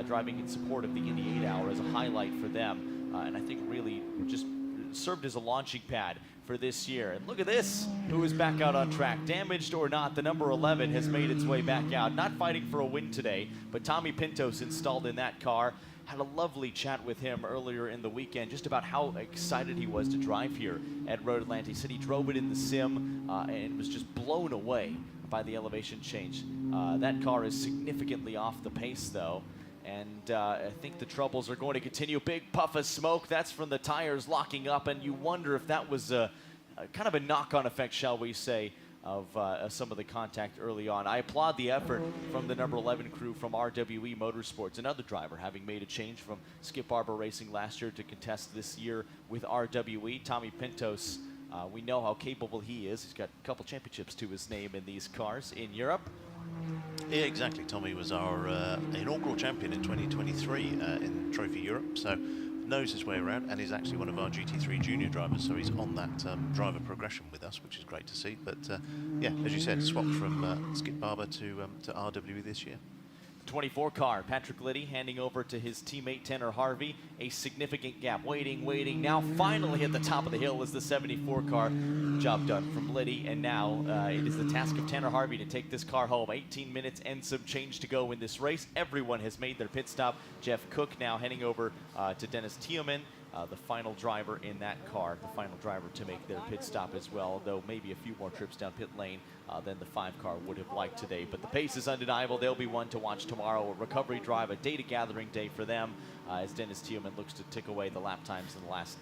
driving in support of the Indy 8 Hour as a highlight for them, and I think really just served as a launching pad for this year. And look at this, who is back out on track. Damaged or not, the number 11 has made its way back out. Not fighting for a win today, but Tommy Pintos installed in that car. Had a lovely chat with him earlier in the weekend just about how excited he was to drive here at Road Atlanta. He said he drove it in the sim and was just blown away by the elevation change. That car is significantly off the pace though, and I think the troubles are going to continue. Big puff of smoke, that's from the tires locking up, and you wonder if that was a kind of a knock-on effect, shall we say, of some of the contact early on. I applaud the effort from the number 11 crew from RWE Motorsports, another driver having made a change from Skip Barber Racing last year to contest this year with RWE. Tommy Pintos, we know how capable he is. He's got a couple championships to his name in these cars in Europe. Yeah, exactly. Tommy was our inaugural champion in 2023 in Trophy Europe, so knows his way around, and is actually one of our GT3 junior drivers, so he's on that driver progression with us, which is great to see. But yeah, as you said, swapped from Skip Barber to RWE this year. 24 car, Patrick Liddy handing over to his teammate Tanner Harvey. A significant gap, waiting. Now finally at the top of the hill is the 74 car. Job done from Liddy, and now it is the task of Tanner Harvey to take this car home. 18 minutes and some change to go in this race. Everyone has made their pit stop. Jeff Cook now heading over to Dennis Tiemann. The final driver in that car, the final driver to make their pit stop as well, though maybe a few more trips down pit lane than the 5 car would have liked today. But the pace is undeniable. They'll be one to watch tomorrow. A recovery drive, a data gathering day for them as Dennis Tiemann looks to tick away the lap times in the last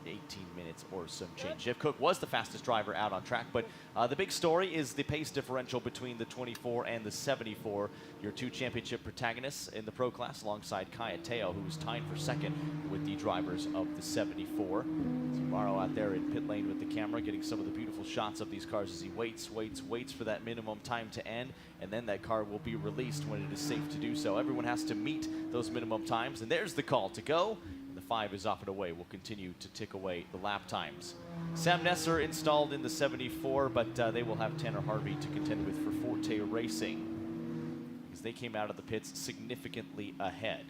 18 minutes or some change. Jeff Cook was the fastest driver out on track, but the big story is the pace differential between the 24 and the 74. Your 2 championship protagonists in the pro class alongside Kaya Teo, who was tied for second with the drivers of the 74. Morrow out there in pit lane with the camera, getting some of the beautiful shots of these cars as he waits for that minimum time to end, and then that car will be released when it is safe to do so. Everyone has to meet those minimum times, and there's the call to go. The 5 is off and away. Will continue to tick away the lap times. Sam Nesser installed in the 74, but they will have Tanner Harvey to contend with for Forte Racing, because they came out of the pits significantly ahead.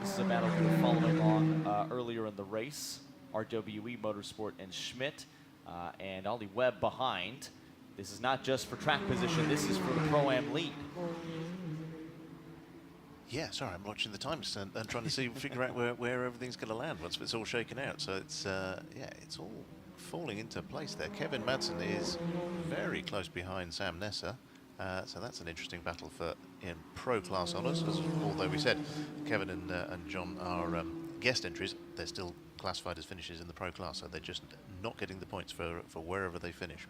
This is a battle we were following along earlier in the race. RWE Motorsport and Schmidt, and Ollie Webb behind. This is not just for track position, this is for the Pro-Am lead. Yeah, sorry, I'm watching the times and trying to figure out where everything's going to land once it's all shaken out. So it's yeah, it's all falling into place there. Kevin Madsen is very close behind Sam Nesser, so that's an interesting battle for in pro class honours. Although we said Kevin and John are guest entries, they're still classified as finishes in the pro class, so they're just not getting the points for wherever they finish.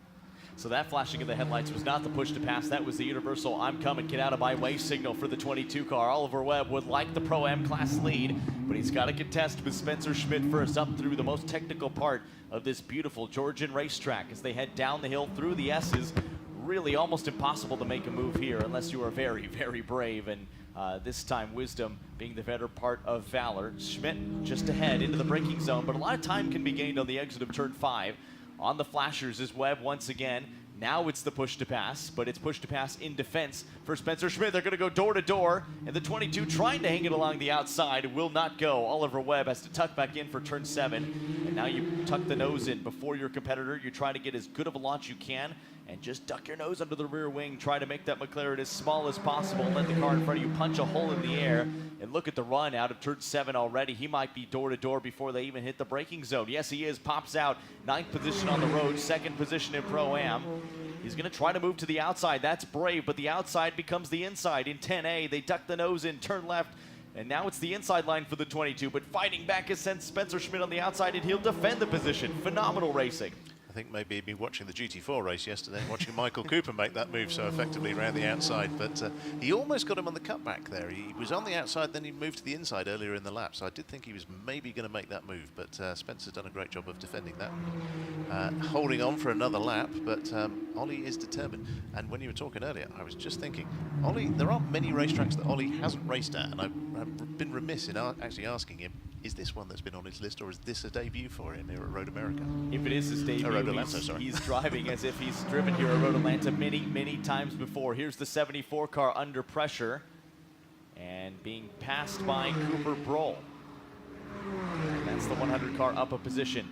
So that flashing of the headlights was not the push to pass. That was the universal "I'm coming, get out of my way" signal for the 22 car. Oliver Webb would like the Pro-Am class lead, but he's got to contest with Spencer Schmidt first up through the most technical part of this beautiful Georgian racetrack as they head down the hill through the S's. Really almost impossible to make a move here unless you are very, very brave, and this time wisdom being the better part of valor. Schmidt just ahead into the braking zone, but a lot of time can be gained on the exit of turn 5. On the flashers is Webb once again. Now it's the push to pass, but it's push to pass in defense for Spencer Schmidt. They're going to go door to door, and the 22 trying to hang it along the outside will not go. Oliver Webb has to tuck back in for turn 7, and now you tuck the nose in before your competitor. You try to get as good of a launch you can, and just duck your nose under the rear wing. Try to make that McLaren as small as possible and let the car in front of you punch a hole in the air. And look at the run out of turn 7 already. He might be door to door before they even hit the braking zone. Yes, he is. Pops out. 9th position on the road, 2nd position in Pro-Am. He's going to try to move to the outside. That's brave, but the outside becomes the inside. In 10A, they duck the nose in, turn left, and now it's the inside line for the 22. But fighting back is sent Spencer Schmidt on the outside, and he'll defend the position. Phenomenal racing. I think maybe he'd been watching the GT4 race yesterday, watching Michael Cooper make that move so effectively around the outside, but he almost got him on the cutback there. He was on the outside, then he moved to the inside earlier in the lap, so I did think he was maybe going to make that move, but Spencer's done a great job of defending that. Holding on for another lap, but Ollie is determined. And when you were talking earlier, I was just thinking, Ollie, there aren't many racetracks that Ollie hasn't raced at, and I've been remiss in actually asking him, is this one that's been on his list, or is this a debut for him here at Road America? If it is his debut, he's driving as if he's driven here at Road Atlanta many, many times before. Here's the 74 car under pressure and being passed by Cooper Broll. That's the 100 car up a position.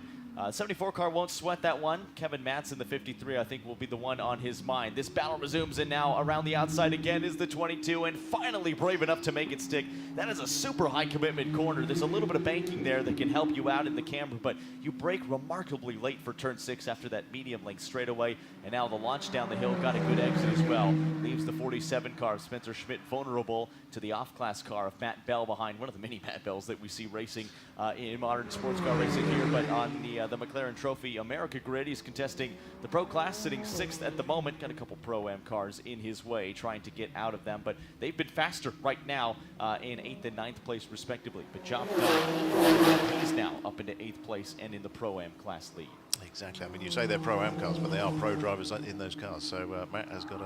74 car won't sweat that one. Kevin Madsen, the 53, I think will be the one on his mind. This battle resumes, and now around the outside again is the 22, and finally brave enough to make it stick. That is a super high commitment corner. There's a little bit of banking there that can help you out in the camber, but you brake remarkably late for turn 6 after that medium length straightaway, and now the launch down the hill got a good exit as well. Leaves the 47 car of Spencer Schmidt vulnerable to the off-class car of Matt Bell behind, one of the many Matt Bells that we see racing in modern sports car racing here, but on the the McLaren Trophy America grid. He's contesting the Pro Class, sitting 6th at the moment. Got a couple Pro-Am cars in his way, trying to get out of them, but they've been faster right now in 8th and 9th place, respectively. But job done. He's now up into 8th place and in the Pro-Am class lead. Exactly. I mean, you say they're Pro-Am cars, but they are pro drivers in those cars. So Matt has got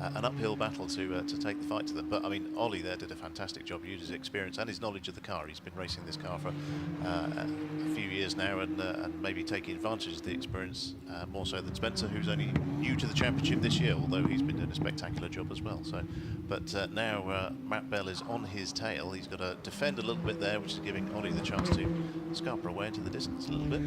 an uphill battle to take the fight to them. But I mean, Ollie there did a fantastic job. Used his experience and his knowledge of the car. He's been racing this car for a few years now, and maybe taking advantage of the experience more so than Spencer, who's only new to the championship this year, although he's been doing a spectacular job as well. So, but now Matt Bell is on his tail. He's got to defend a little bit there, which is giving Ollie the chance to scarper away into the distance a little bit.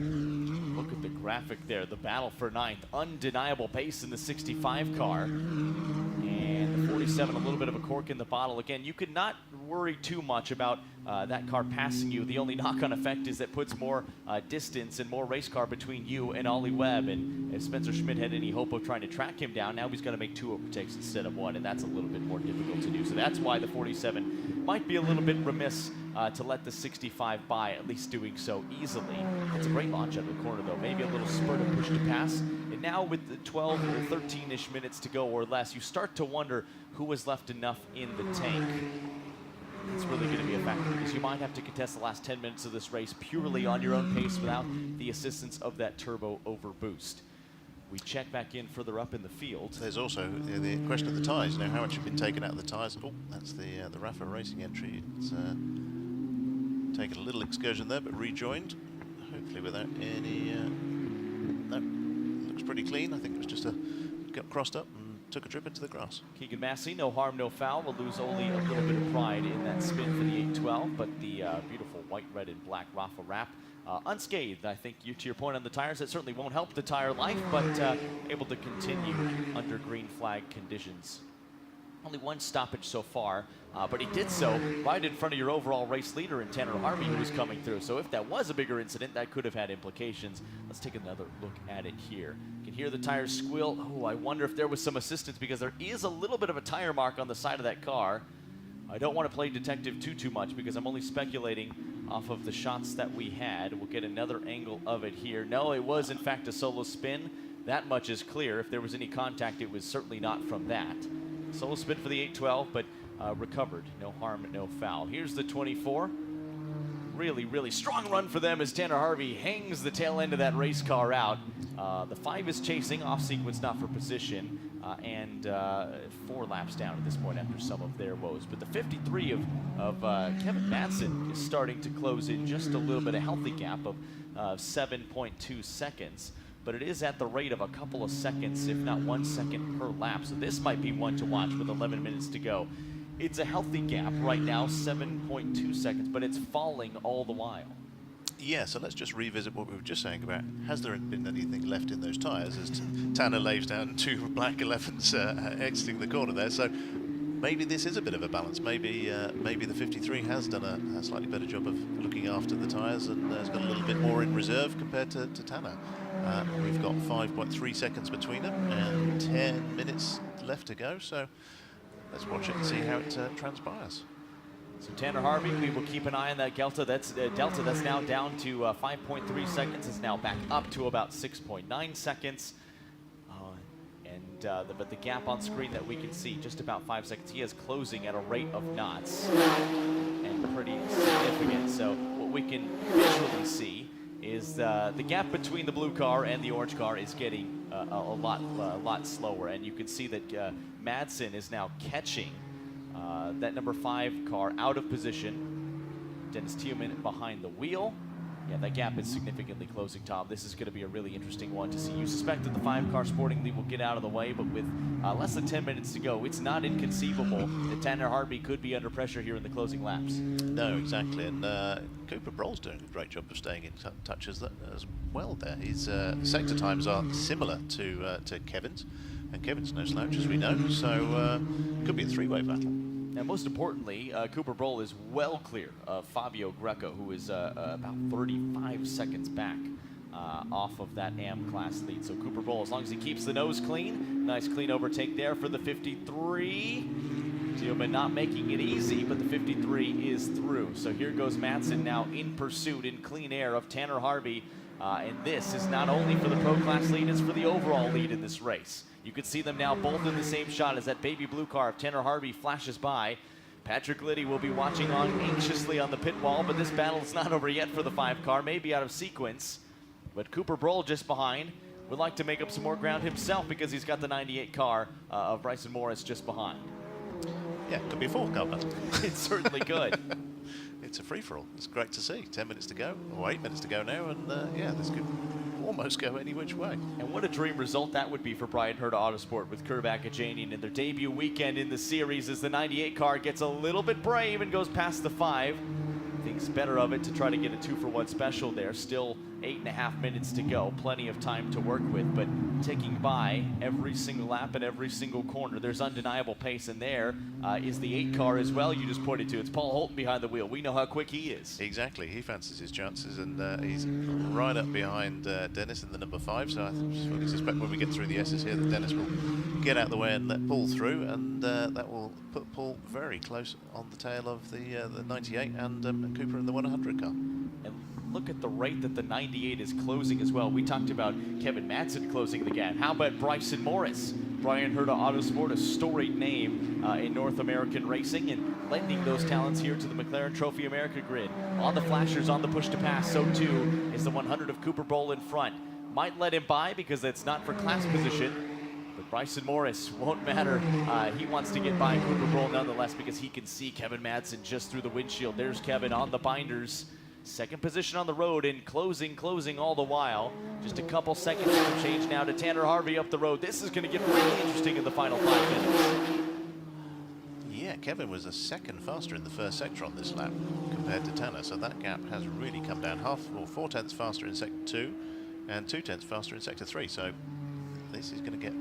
Look at the graphic there, the battle for 9th. Undeniable pace in the 65 car. And the 47, a little bit of a cork in the bottle. Again, you could not worry too much about that car passing you. The only knock-on effect is that puts more distance and more race car between you and Ollie Webb. And if Spencer Schmidt had any hope of trying to track him down, now he's got to make 2 overtakes instead of 1, and that's a little bit more difficult to do. So that's why the 47 might be a little bit remiss to let the 65 by, at least doing so easily. It's a great launch out of the corner, though. Maybe a little spurt of push to pass. And now with the 12 or 13-ish minutes to go or less, you start to wonder who has left enough in the tank. It's really going to be a factor because you might have to contest the last 10 minutes of this race purely on your own pace without the assistance of that turbo overboost. We check back in further up in the field. There's also the question of the tyres. You know, how much have been taken out of the tyres? Oh, that's the Rafa Racing entry. It's taken a little excursion there, but rejoined. Hopefully without any... no, looks pretty clean. I think it was just got crossed up and took a trip into the grass. Keegan Massey, no harm, no foul. Will lose only a little bit of pride in that spin for the 812, but the beautiful white, red, and black Rafa wrap unscathed. I think to your point on the tires, that certainly won't help the tire life, but able to continue under green flag conditions. Only 1 stoppage so far, but he did so right in front of your overall race leader in Tanner Harvey, who was coming through. So if that was a bigger incident, that could have had implications. Let's take another look at it here. You can hear the tires squeal. Oh, I wonder if there was some assistance because there is a little bit of a tire mark on the side of that car. I don't want to play detective too much because I'm only speculating off of the shots that we had. We'll get another angle of it here. No, it was in fact a solo spin. That much is clear. If there was any contact, it was certainly not from that. Solo spin for the 812, but recovered. No harm, no foul. Here's the 24. Really strong run for them as Tanner Harvey hangs the tail end of that race car out. The 5 is chasing, off sequence, not for position, and 4 laps down at this point after some of their woes. But the 53 of Kevin Madsen is starting to close in just a little bit, a healthy gap of 7.2 seconds. But it is at the rate of a couple of seconds, if not 1 second per lap. So this might be one to watch with 11 minutes to go. It's a healthy gap right now, 7.2 seconds, but it's falling all the while. Yeah, so let's just revisit what we were just saying about, has there been anything left in those tyres as Tanner lays down 2 black 11s exiting the corner there. So maybe this is a bit of a balance. Maybe the 53 has done a slightly better job of looking after the tyres and has got a little bit more in reserve compared to Tanner. We've got 5.3 seconds between them and 10 minutes left to go. So let's watch it and see how it transpires. So Tanner Harvey, we will keep an eye on that delta. That's now down to 5.3 seconds. It's now back up to about 6.9 seconds. But the gap on screen that we can see, just about 5 seconds. He is closing at a rate of knots, and pretty significant. So what we can visually see is the gap between the blue car and the orange car is getting a lot slower, and you can see that Madsen is now catching that number 5 car out of position. Dennis Tillman behind the wheel. Yeah, that gap is significantly closing, Tom. This is going to be a really interesting one to see. You suspect that the 5-car Sporting Lead will get out of the way, but with less than 10 minutes to go, it's not inconceivable that Tanner Harvey could be under pressure here in the closing laps. No, exactly. And Cooper Broll's doing a great job of staying in touch as well there. His sector times are similar to Kevin's, and Kevin's no slouch, as we know, so could be a 3-way battle. And most importantly, Cooper Broll is well clear of Fabio Greco, who is about 35 seconds back off of that AM class lead. So Cooper Broll, as long as he keeps the nose clean, nice clean overtake there for the 53. Tillman not making it easy, but the 53 is through. So here goes Madsen now in pursuit in clean air of Tanner Harvey And this is not only for the Pro Class lead, it's for the overall lead in this race. You can see them now both in the same shot as that baby blue car of Tanner Harvey flashes by. Patrick Liddy will be watching on anxiously on the pit wall, but this battle is not over yet for the 5 car, maybe out of sequence. But Cooper Broll just behind would like to make up some more ground himself because he's got the 98 car of Bryson Morris just behind. Yeah, could be a 4 car battle. It certainly could. It's a free-for-all. It's great to see. 10 minutes to go, or 8 minutes to go now, and yeah, this could almost go any which way. And what a dream result that would be for Brian Herta Autosport with Kerr Akajanian in their debut weekend in the series as the 98 car gets a little bit brave and goes past the 5. Thinks better of it to try to get a 2-for-1 special there. Still 8.5 minutes to go. Plenty of time to work with, but ticking by every single lap and every single corner. There's undeniable pace, and there is the 8 car as well you just pointed to. It's Paul Holton behind the wheel. We know how quick he is. Exactly. He fancies his chances, and he's right up behind Dennis in the number 5, so I fully suspect when we get through the S's here that Dennis will get out of the way and let Paul through, and that will put Paul very close on the tail of the 98 and Cooper in the 100 car. And look at the rate that the 98 is closing as well. We talked about Kevin Madsen closing the gap. How about Bryson Morris? Brian Herta Autosport, a storied name in North American racing, and lending those talents here to the McLaren Trophy America grid. On the flashers, on the push to pass, so too is the 100 of Cooper Broll in front. Might let him by because it's not for class position, but Bryson Morris won't matter. He wants to get by Cooper Broll nonetheless because he can see Kevin Madsen just through the windshield. There's Kevin on the binders. Second position on the road and closing all the while. Just a couple seconds of change now to Tanner Harvey up the road. This is going to get really interesting in the final 5 minutes. Yeah, Kevin was a second faster in the first sector on this lap compared to Tanner, so that gap has really come down. 4 tenths faster in sector 2 and 2 tenths faster in sector 3, so this is going to get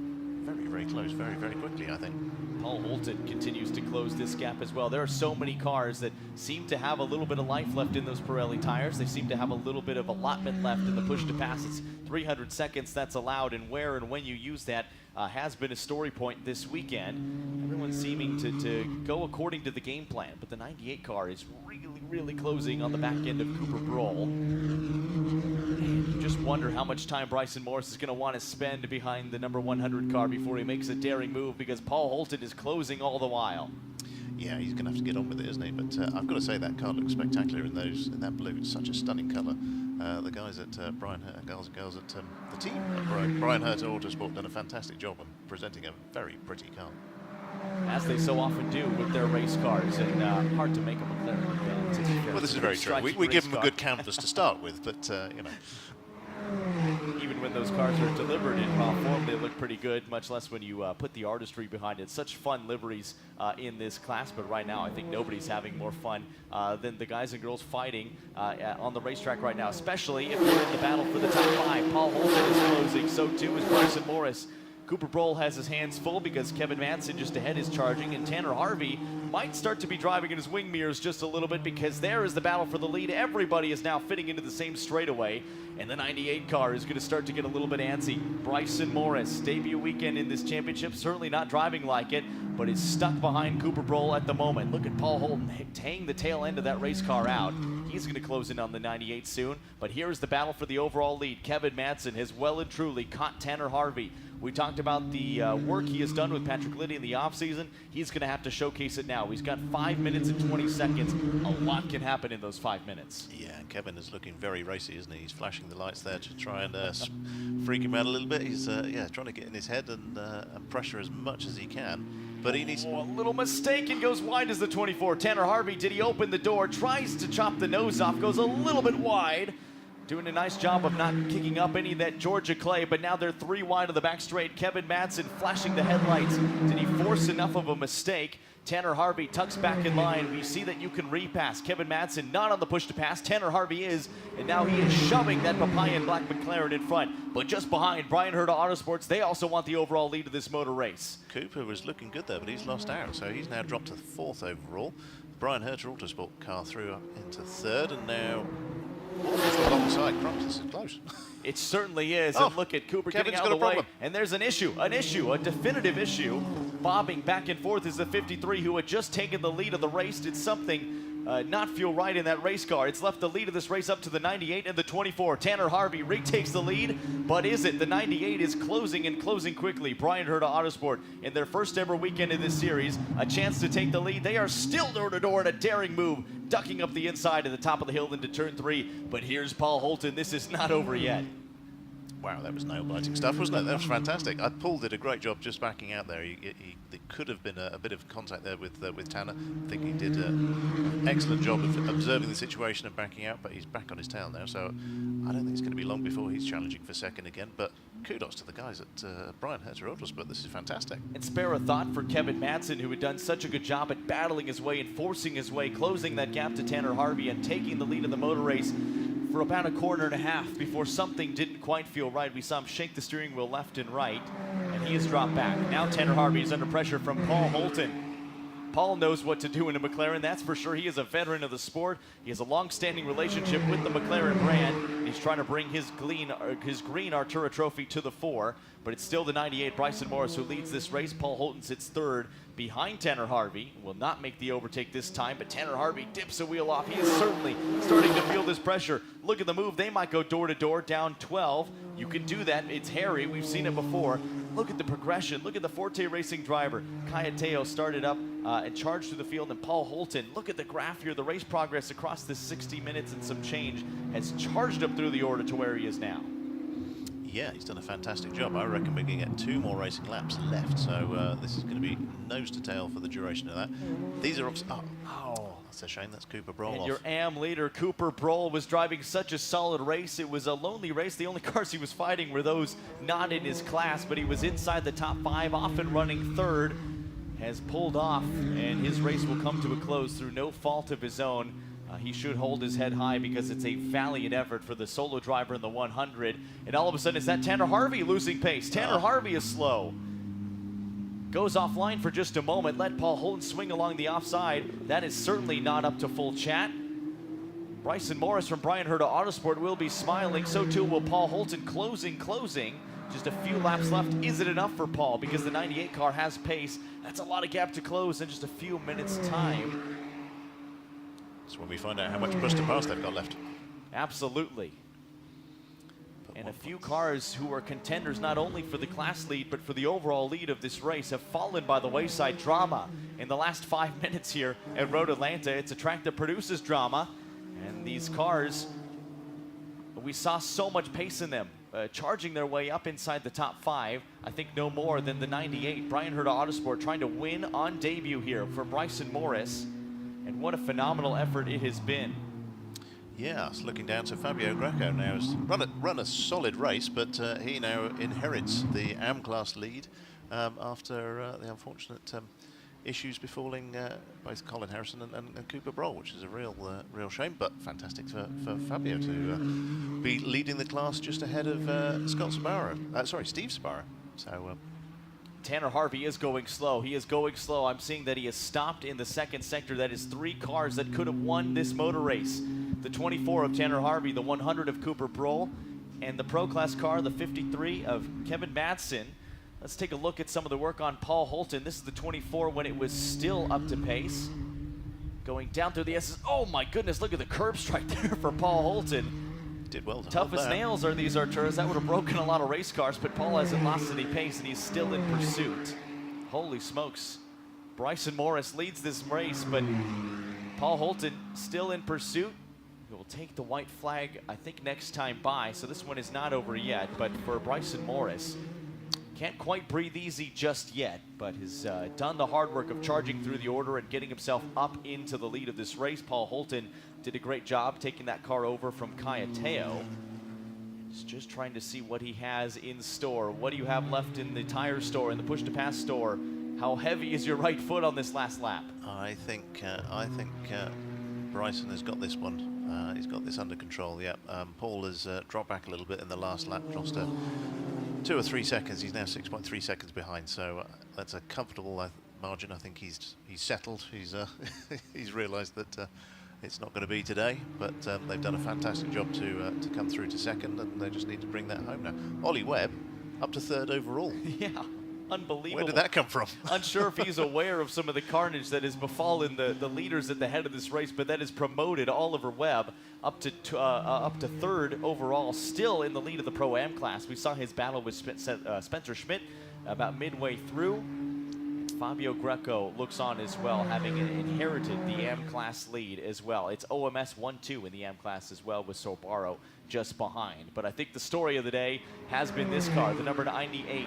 very close very quickly, I think. Paul Holton continues to close this gap as well. There are so many cars that seem to have a little bit of life left in those Pirelli tires. They seem to have a little bit of allotment left in the push to pass. It's 300 seconds that's allowed, and where and when you use that has been a story point this weekend. Everyone's seeming to go according to the game plan, but the 98 car is really closing on the back end of Cooper Broll. And you just wonder how much time Bryson Morris is going to want to spend behind the number 100 car before he makes a daring move, because Paul Holton is closing all the while. Yeah, he's going to have to get on with it, isn't he? But I've got to say that car looks spectacular in that blue. It's such a stunning colour. The guys at Brian Herta, girls at the team at Brian Herta Autosport done a fantastic job of presenting a very pretty car. As they so often do with their race cars, and hard to make a McLaren. Well, this is very true. We give them a good canvas to start with, but you know. Even when those cars are delivered in raw form, they look pretty good, much less when you put the artistry behind it. Such fun liveries in this class, but right now I think nobody's having more fun than the guys and girls fighting on the racetrack right now, especially if we're in the battle for the top 5. Paul Holton is closing, so too is Bryson Morris. Cooper Broll has his hands full because Kevin Madsen just ahead is charging, and Tanner Harvey might start to be driving in his wing mirrors just a little bit, because there is the battle for the lead. Everybody is now fitting into the same straightaway, and the 98 car is going to start to get a little bit antsy. Bryson Morris, debut weekend in this championship, certainly not driving like it, but is stuck behind Cooper Broll at the moment. Look at Paul Holton hang the tail end of that race car out. He's going to close in on the 98 soon, but here is the battle for the overall lead. Kevin Madsen has well and truly caught Tanner Harvey. We talked about the work he has done with Patrick Liddy in the offseason. He's going to have to showcase it now. He's got 5 minutes and 20 seconds. A lot can happen in those 5 minutes. Yeah, Kevin is looking very racy, isn't he? He's flashing the lights there to try and freak him out a little bit. He's yeah, trying to get in his head and pressure as much as he can. But he needs... Oh, a little mistake and goes wide as the 24. Tanner Harvey, did he open the door? Tries to chop the nose off, goes a little bit wide. Doing a nice job of not kicking up any of that Georgia clay, but now they're 3 wide of the back straight. Kevin Madsen flashing the headlights. Did he force enough of a mistake? Tanner Harvey tucks back in line. We see that you can repass. Kevin Madsen not on the push to pass. Tanner Harvey is, and now he is shoving that Papayan black McLaren in front. But just behind, Brian Herta Autosports, they also want the overall lead of this motor race. Cooper was looking good there, but he's lost out, so he's now dropped to 4th overall. Brian Herta Autosport car through up into 3rd, and now... It's alongside Crumps. This is close. It certainly is. Oh, and look at Cooper Kevin's getting out got of the a way. problem. And there's a definitive issue. Bobbing back and forth is the 53 who had just taken the lead of the race. Did something not feel right in that race car. It's left the lead of this race up to the 98 and the 24. Tanner Harvey retakes the lead, but is it? The 98 is closing and closing quickly. Brian Herta Autosport, in their first ever weekend in this series, a chance to take the lead. They are still door-to-door in a daring move, ducking up the inside at the top of the hill into turn 3. But here's Paul Holton. This is not over yet. Wow, that was nail-biting stuff, wasn't it? That was fantastic. Paul did a great job just backing out there. There could have been a bit of contact there with Tanner. I think he did an excellent job of observing the situation and backing out, but he's back on his tail now, so I don't think it's going to be long before he's challenging for second again. But kudos to the guys at Brian Herta Autosport. This is fantastic. And spare a thought for Kevin Madsen, who had done such a good job at battling his way and forcing his way, closing that gap to Tanner Harvey and taking the lead in the motor race for about a quarter and a half before something didn't quite feel right. We saw him shake the steering wheel left and right, and he has dropped back. Now Tanner Harvey is under pressure from Paul Holton. Paul knows what to do in a McLaren, that's for sure. He is a veteran of the sport. He has a long-standing relationship with the McLaren brand. He's trying to bring his green Artura trophy to the fore, but it's still the 98 Bryson Morris who leads this race. Paul Holton sits third behind Tanner Harvey. Will not make the overtake this time, but Tanner Harvey dips a wheel off. He is certainly starting to feel this pressure. Look at the move. They might go door-to-door, down 12. You can do that. It's hairy. We've seen it before. Look at the progression. Look at the Forte Racing driver. Cayeteo started up and charged through the field, and Paul Holton, look at the graph here. The race progress across this 60 minutes and some change has charged up through the order to where he is now. Yeah, he's done a fantastic job. I reckon we're going to get 2 more racing laps left, so this is going to be nose to tail for the duration of that. These are... Oh, that's a shame. That's Cooper Broll And off. your AM leader, Cooper Broll, was driving such a solid race. It was a lonely race. The only cars he was fighting were those not in his class, but he was inside the top 5, off and running third, has pulled off, and his race will come to a close through no fault of his own. He should hold his head high because it's a valiant effort for the solo driver in the 100. And all of a sudden, it's that Tanner Harvey losing pace. Tanner Harvey is slow. Goes offline for just a moment. Let Paul Holton swing along the offside. That is certainly not up to full chat. Bryson Morris from Brian Herta Autosport will be smiling. So too will Paul Holton. Closing. Just a few laps left. Is it enough for Paul? Because the 98 car has pace. That's a lot of gap to close in just a few minutes' time. That's when we find out how much push to pass they've got left. Absolutely. And a few cars who are contenders not only for the class lead, but for the overall lead of this race have fallen by the wayside. Drama in the last 5 minutes here at Road Atlanta. It's a track that produces drama. And these cars, we saw so much pace in them, charging their way up inside the top 5. I think no more than the 98. Brian Herta Autosport trying to win on debut here for Bryson Morris. And what a phenomenal effort it has been. Yeah, it's looking down to Fabio Greco now. Has run a solid race, but he now inherits the AM class lead after the unfortunate issues befalling both Colin Harrison and Cooper Broll, which is a real shame, but fantastic for Fabio to be leading the class just ahead of Steve Sbarro. So. Tanner Harvey is going slow. He is going slow. I'm seeing that he has stopped in the second sector. That is 3 cars that could have won this motor race. The 24 of Tanner Harvey, the 100 of Cooper Broll, and the Pro Class car, the 53 of Kevin Madsen. Let's take a look at some of the work on Paul Holton. This is the 24 when it was still up to pace. Going down through the S's. Oh my goodness, look at the curb strike there for Paul Holton. Did well to Tough as nails are these Arturas. That would have broken a lot of race cars, but Paul hasn't lost any pace, and he's still in pursuit. Holy smokes. Bryson Morris leads this race, but Paul Holton still in pursuit. He will take the white flag, I think, next time by, so this one is not over yet. But for Bryson Morris, can't quite breathe easy just yet, but has done the hard work of charging through the order and getting himself up into the lead of this race. Paul Holton did a great job taking that car over from Cayeteo. He's just trying to see what he has in store. What do you have left in the tire store, in the push-to-pass store? How heavy is your right foot on this last lap? I think Bryson has got this one. He's got this under control. Yeah. Paul has dropped back a little bit in the last lap, lost 2 or 3 seconds. He's now 6.3 seconds behind, so that's a comfortable margin. I think he's settled. He's realised that it's not going to be today, but they've done a fantastic job to come through to second, and they just need to bring that home now. Ollie Webb up to 3rd overall. Yeah. Unbelievable. Where did that come from? Unsure if he's aware of some of the carnage that has befallen the leaders at the head of this race, but that has promoted Oliver Webb up to third overall, still in the lead of the Pro-Am class. We saw his battle with Spencer Schmidt about midway through. Fabio Greco looks on as well, having inherited the AM class lead as well. It's OMS 1-2 in the AM class as well, with Sobaro just behind. But I think the story of the day has been this car, the number 98.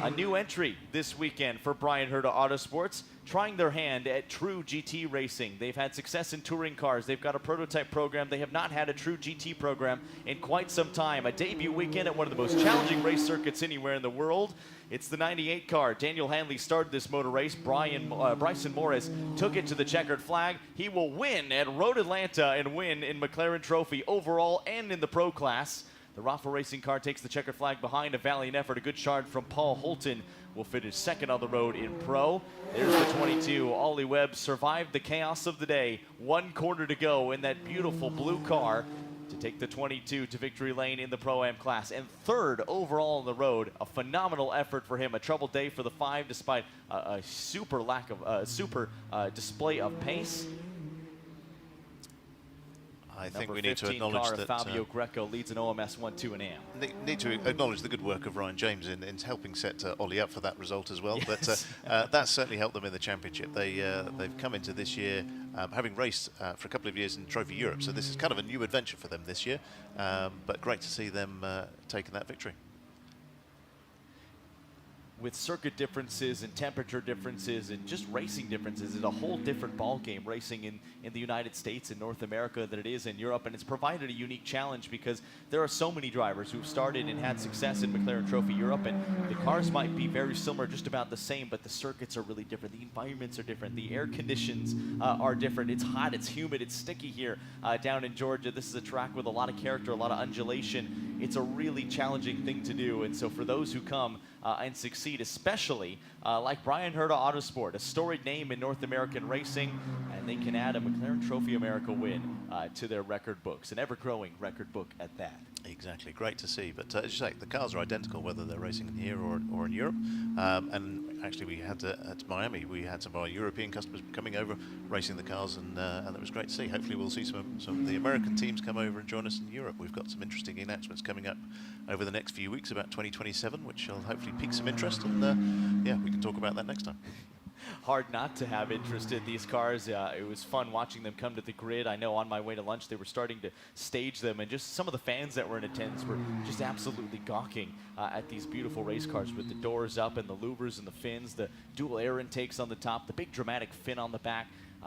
A new entry this weekend for Bryan Herta Autosports, trying their hand at true GT racing. They've had success in touring cars. They've got a prototype program. They have not had a true GT program in quite some time. A debut weekend at one of the most challenging race circuits anywhere in the world. It's the 98 car. Daniel Hanley started this motor race. Bryson Morris took it to the checkered flag. He will win at Road Atlanta and win in McLaren Trophy overall and in the Pro class. The Rafa Racing car takes the checkered flag behind a valiant effort. A good shard from Paul Holton will finish second on the road in Pro. There's the 22. Ollie Webb survived the chaos of the day. 1 corner to go in that beautiful blue car to take the 22 to victory lane in the Pro-Am class. And third overall on the road. A phenomenal effort for him. A troubled day for the 5 despite a super display of pace. I think Number we need to 15 acknowledge car that Fabio Greco leads an OMS 1-2 and AM. Need to acknowledge the good work of Ryan James in helping set Ollie up for that result as well. Yes. But that's certainly helped them in the championship. They've come into this year having raced for a couple of years in Trophy Europe, so this is kind of a new adventure for them this year. But great to see them taking that victory. With circuit differences and temperature differences and just racing differences, it's a whole different ball game racing in the United States and North America than it is in Europe, and it's provided a unique challenge because there are so many drivers who've started and had success in McLaren Trophy Europe, and the cars might be very similar, just about the same, but the circuits are really different, the environments are different, the air conditions are different. It's hot, it's humid, it's sticky here down in Georgia. This is a track with a lot of character, a lot of undulation. It's a really challenging thing to do, and so for those who come and succeed, especially like Bryan Herta Autosport, a storied name in North American racing, and they can add a McLaren Trophy America win to their record books, an ever-growing record book at that. Exactly, great to see. But as you say, the cars are identical whether they're racing here or in Europe. And actually, we had at Miami, we had some of our European customers coming over, racing the cars, and that was great to see. Hopefully, we'll see some of the American teams come over and join us in Europe. We've got some interesting announcements coming up over the next few weeks about 2027, which will hopefully pique some interest. And yeah, we can talk about that next time. Hard not to have interest in these cars. It was fun watching them come to the grid. I know on my way to lunch they were starting to stage them, and just some of the fans that were in attendance were just absolutely gawking at these beautiful race cars with the doors up and the louvers and the fins, the dual air intakes on the top, the big dramatic fin on the back.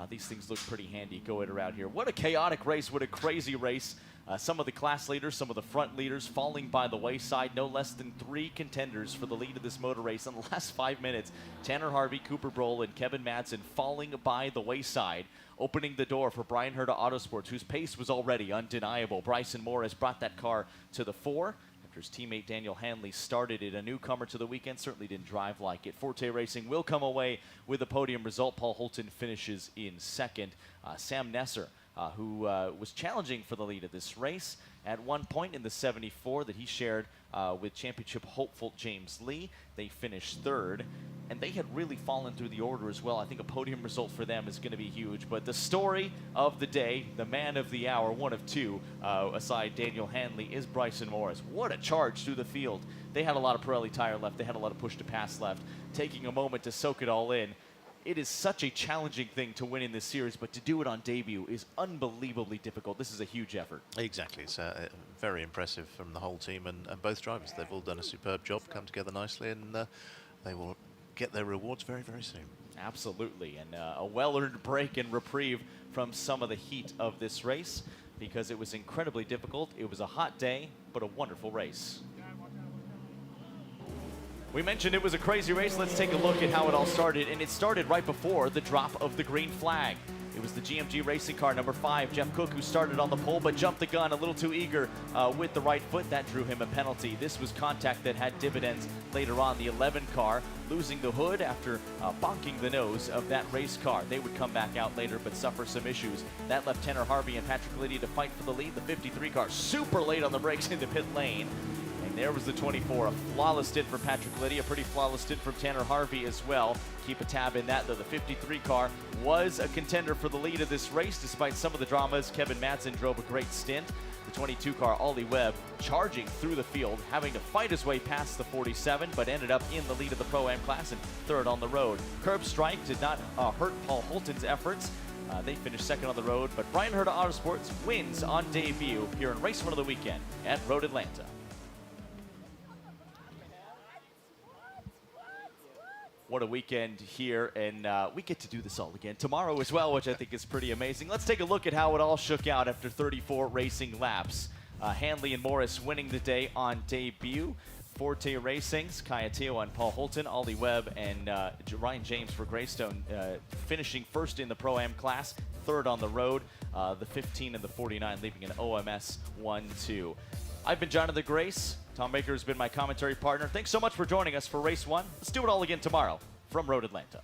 These things look pretty handy going around here. What a chaotic race, what a crazy race. Some of the class leaders, some of the front leaders falling by the wayside. No less than 3 contenders for the lead of this motor race in the last 5 minutes. Tanner Harvey, Cooper Brohl, and Kevin Madsen falling by the wayside, opening the door for Bryan Herta Autosports, whose pace was already undeniable. Bryson Morris brought that car to the fore. His teammate Daniel Hanley started it. A newcomer to the weekend, certainly didn't drive like it. Forte Racing will come away with a podium result. Paul Holton finishes in second. Sam Nesser, who was challenging for the lead of this race at one point in the 74 that he shared with championship hopeful James Lee. They finished third, and they had really fallen through the order as well. I think a podium result for them is going to be huge. But the story of the day, the man of the hour, one of two, aside Daniel Hanley, is Bryson Morris. What a charge through the field. They had a lot of Pirelli tire left. They had a lot of push to pass left. Taking a moment to soak it all in. It is such a challenging thing to win in this series, but to do it on debut is unbelievably difficult. This is a huge effort. Exactly. It's very impressive from the whole team and both drivers. They've all done a superb job, come together nicely, and they will get their rewards very, very soon. Absolutely, and a well-earned break and reprieve from some of the heat of this race because it was incredibly difficult. It was a hot day, but a wonderful race. We mentioned it was a crazy race. Let's take a look at how it all started, and it started right before the drop of the green flag. It was the GMG racing car number 5, Jeff Cook, who started on the pole but jumped the gun a little too eager with the right foot. That drew him a penalty. This was contact that had dividends later on. The 11 car losing the hood after bonking the nose of that race car. They would come back out later but suffer some issues. That left Tanner Harvey and Patrick Liddy to fight for the lead. The 53 car super late on the brakes into pit lane. And There was the 24. A flawless stint from Patrick Liddy, a pretty flawless stint from Tanner Harvey as well. Keep a tab in that, though. The 53 car was a contender for the lead of this race, despite some of the dramas. Kevin Madsen drove a great stint. The 22 car, Ollie Webb, charging through the field, having to fight his way past the 47, but ended up in the lead of the Pro-Am class and third on the road. Curb strike did not hurt Paul Holton's efforts. They finished second on the road, but Brian Herta Autosports wins on debut here in race 1 of the weekend at Road Atlanta. What a weekend here, and we get to do this all again tomorrow as well, which I think is pretty amazing. Let's take a look at how it all shook out after 34 racing laps. Hanley and Morris winning the day on debut. Forte Racing's Kaya Teo and Paul Holton, Ollie Webb, and Ryan James for Greystone finishing first in the Pro-Am class, third on the road, the 15 and the 49 leaving an OMS 1-2. I've been Jonathan Grace. Tom Baker has been my commentary partner. Thanks so much for joining us for Race 1. Let's do it all again tomorrow from Road Atlanta.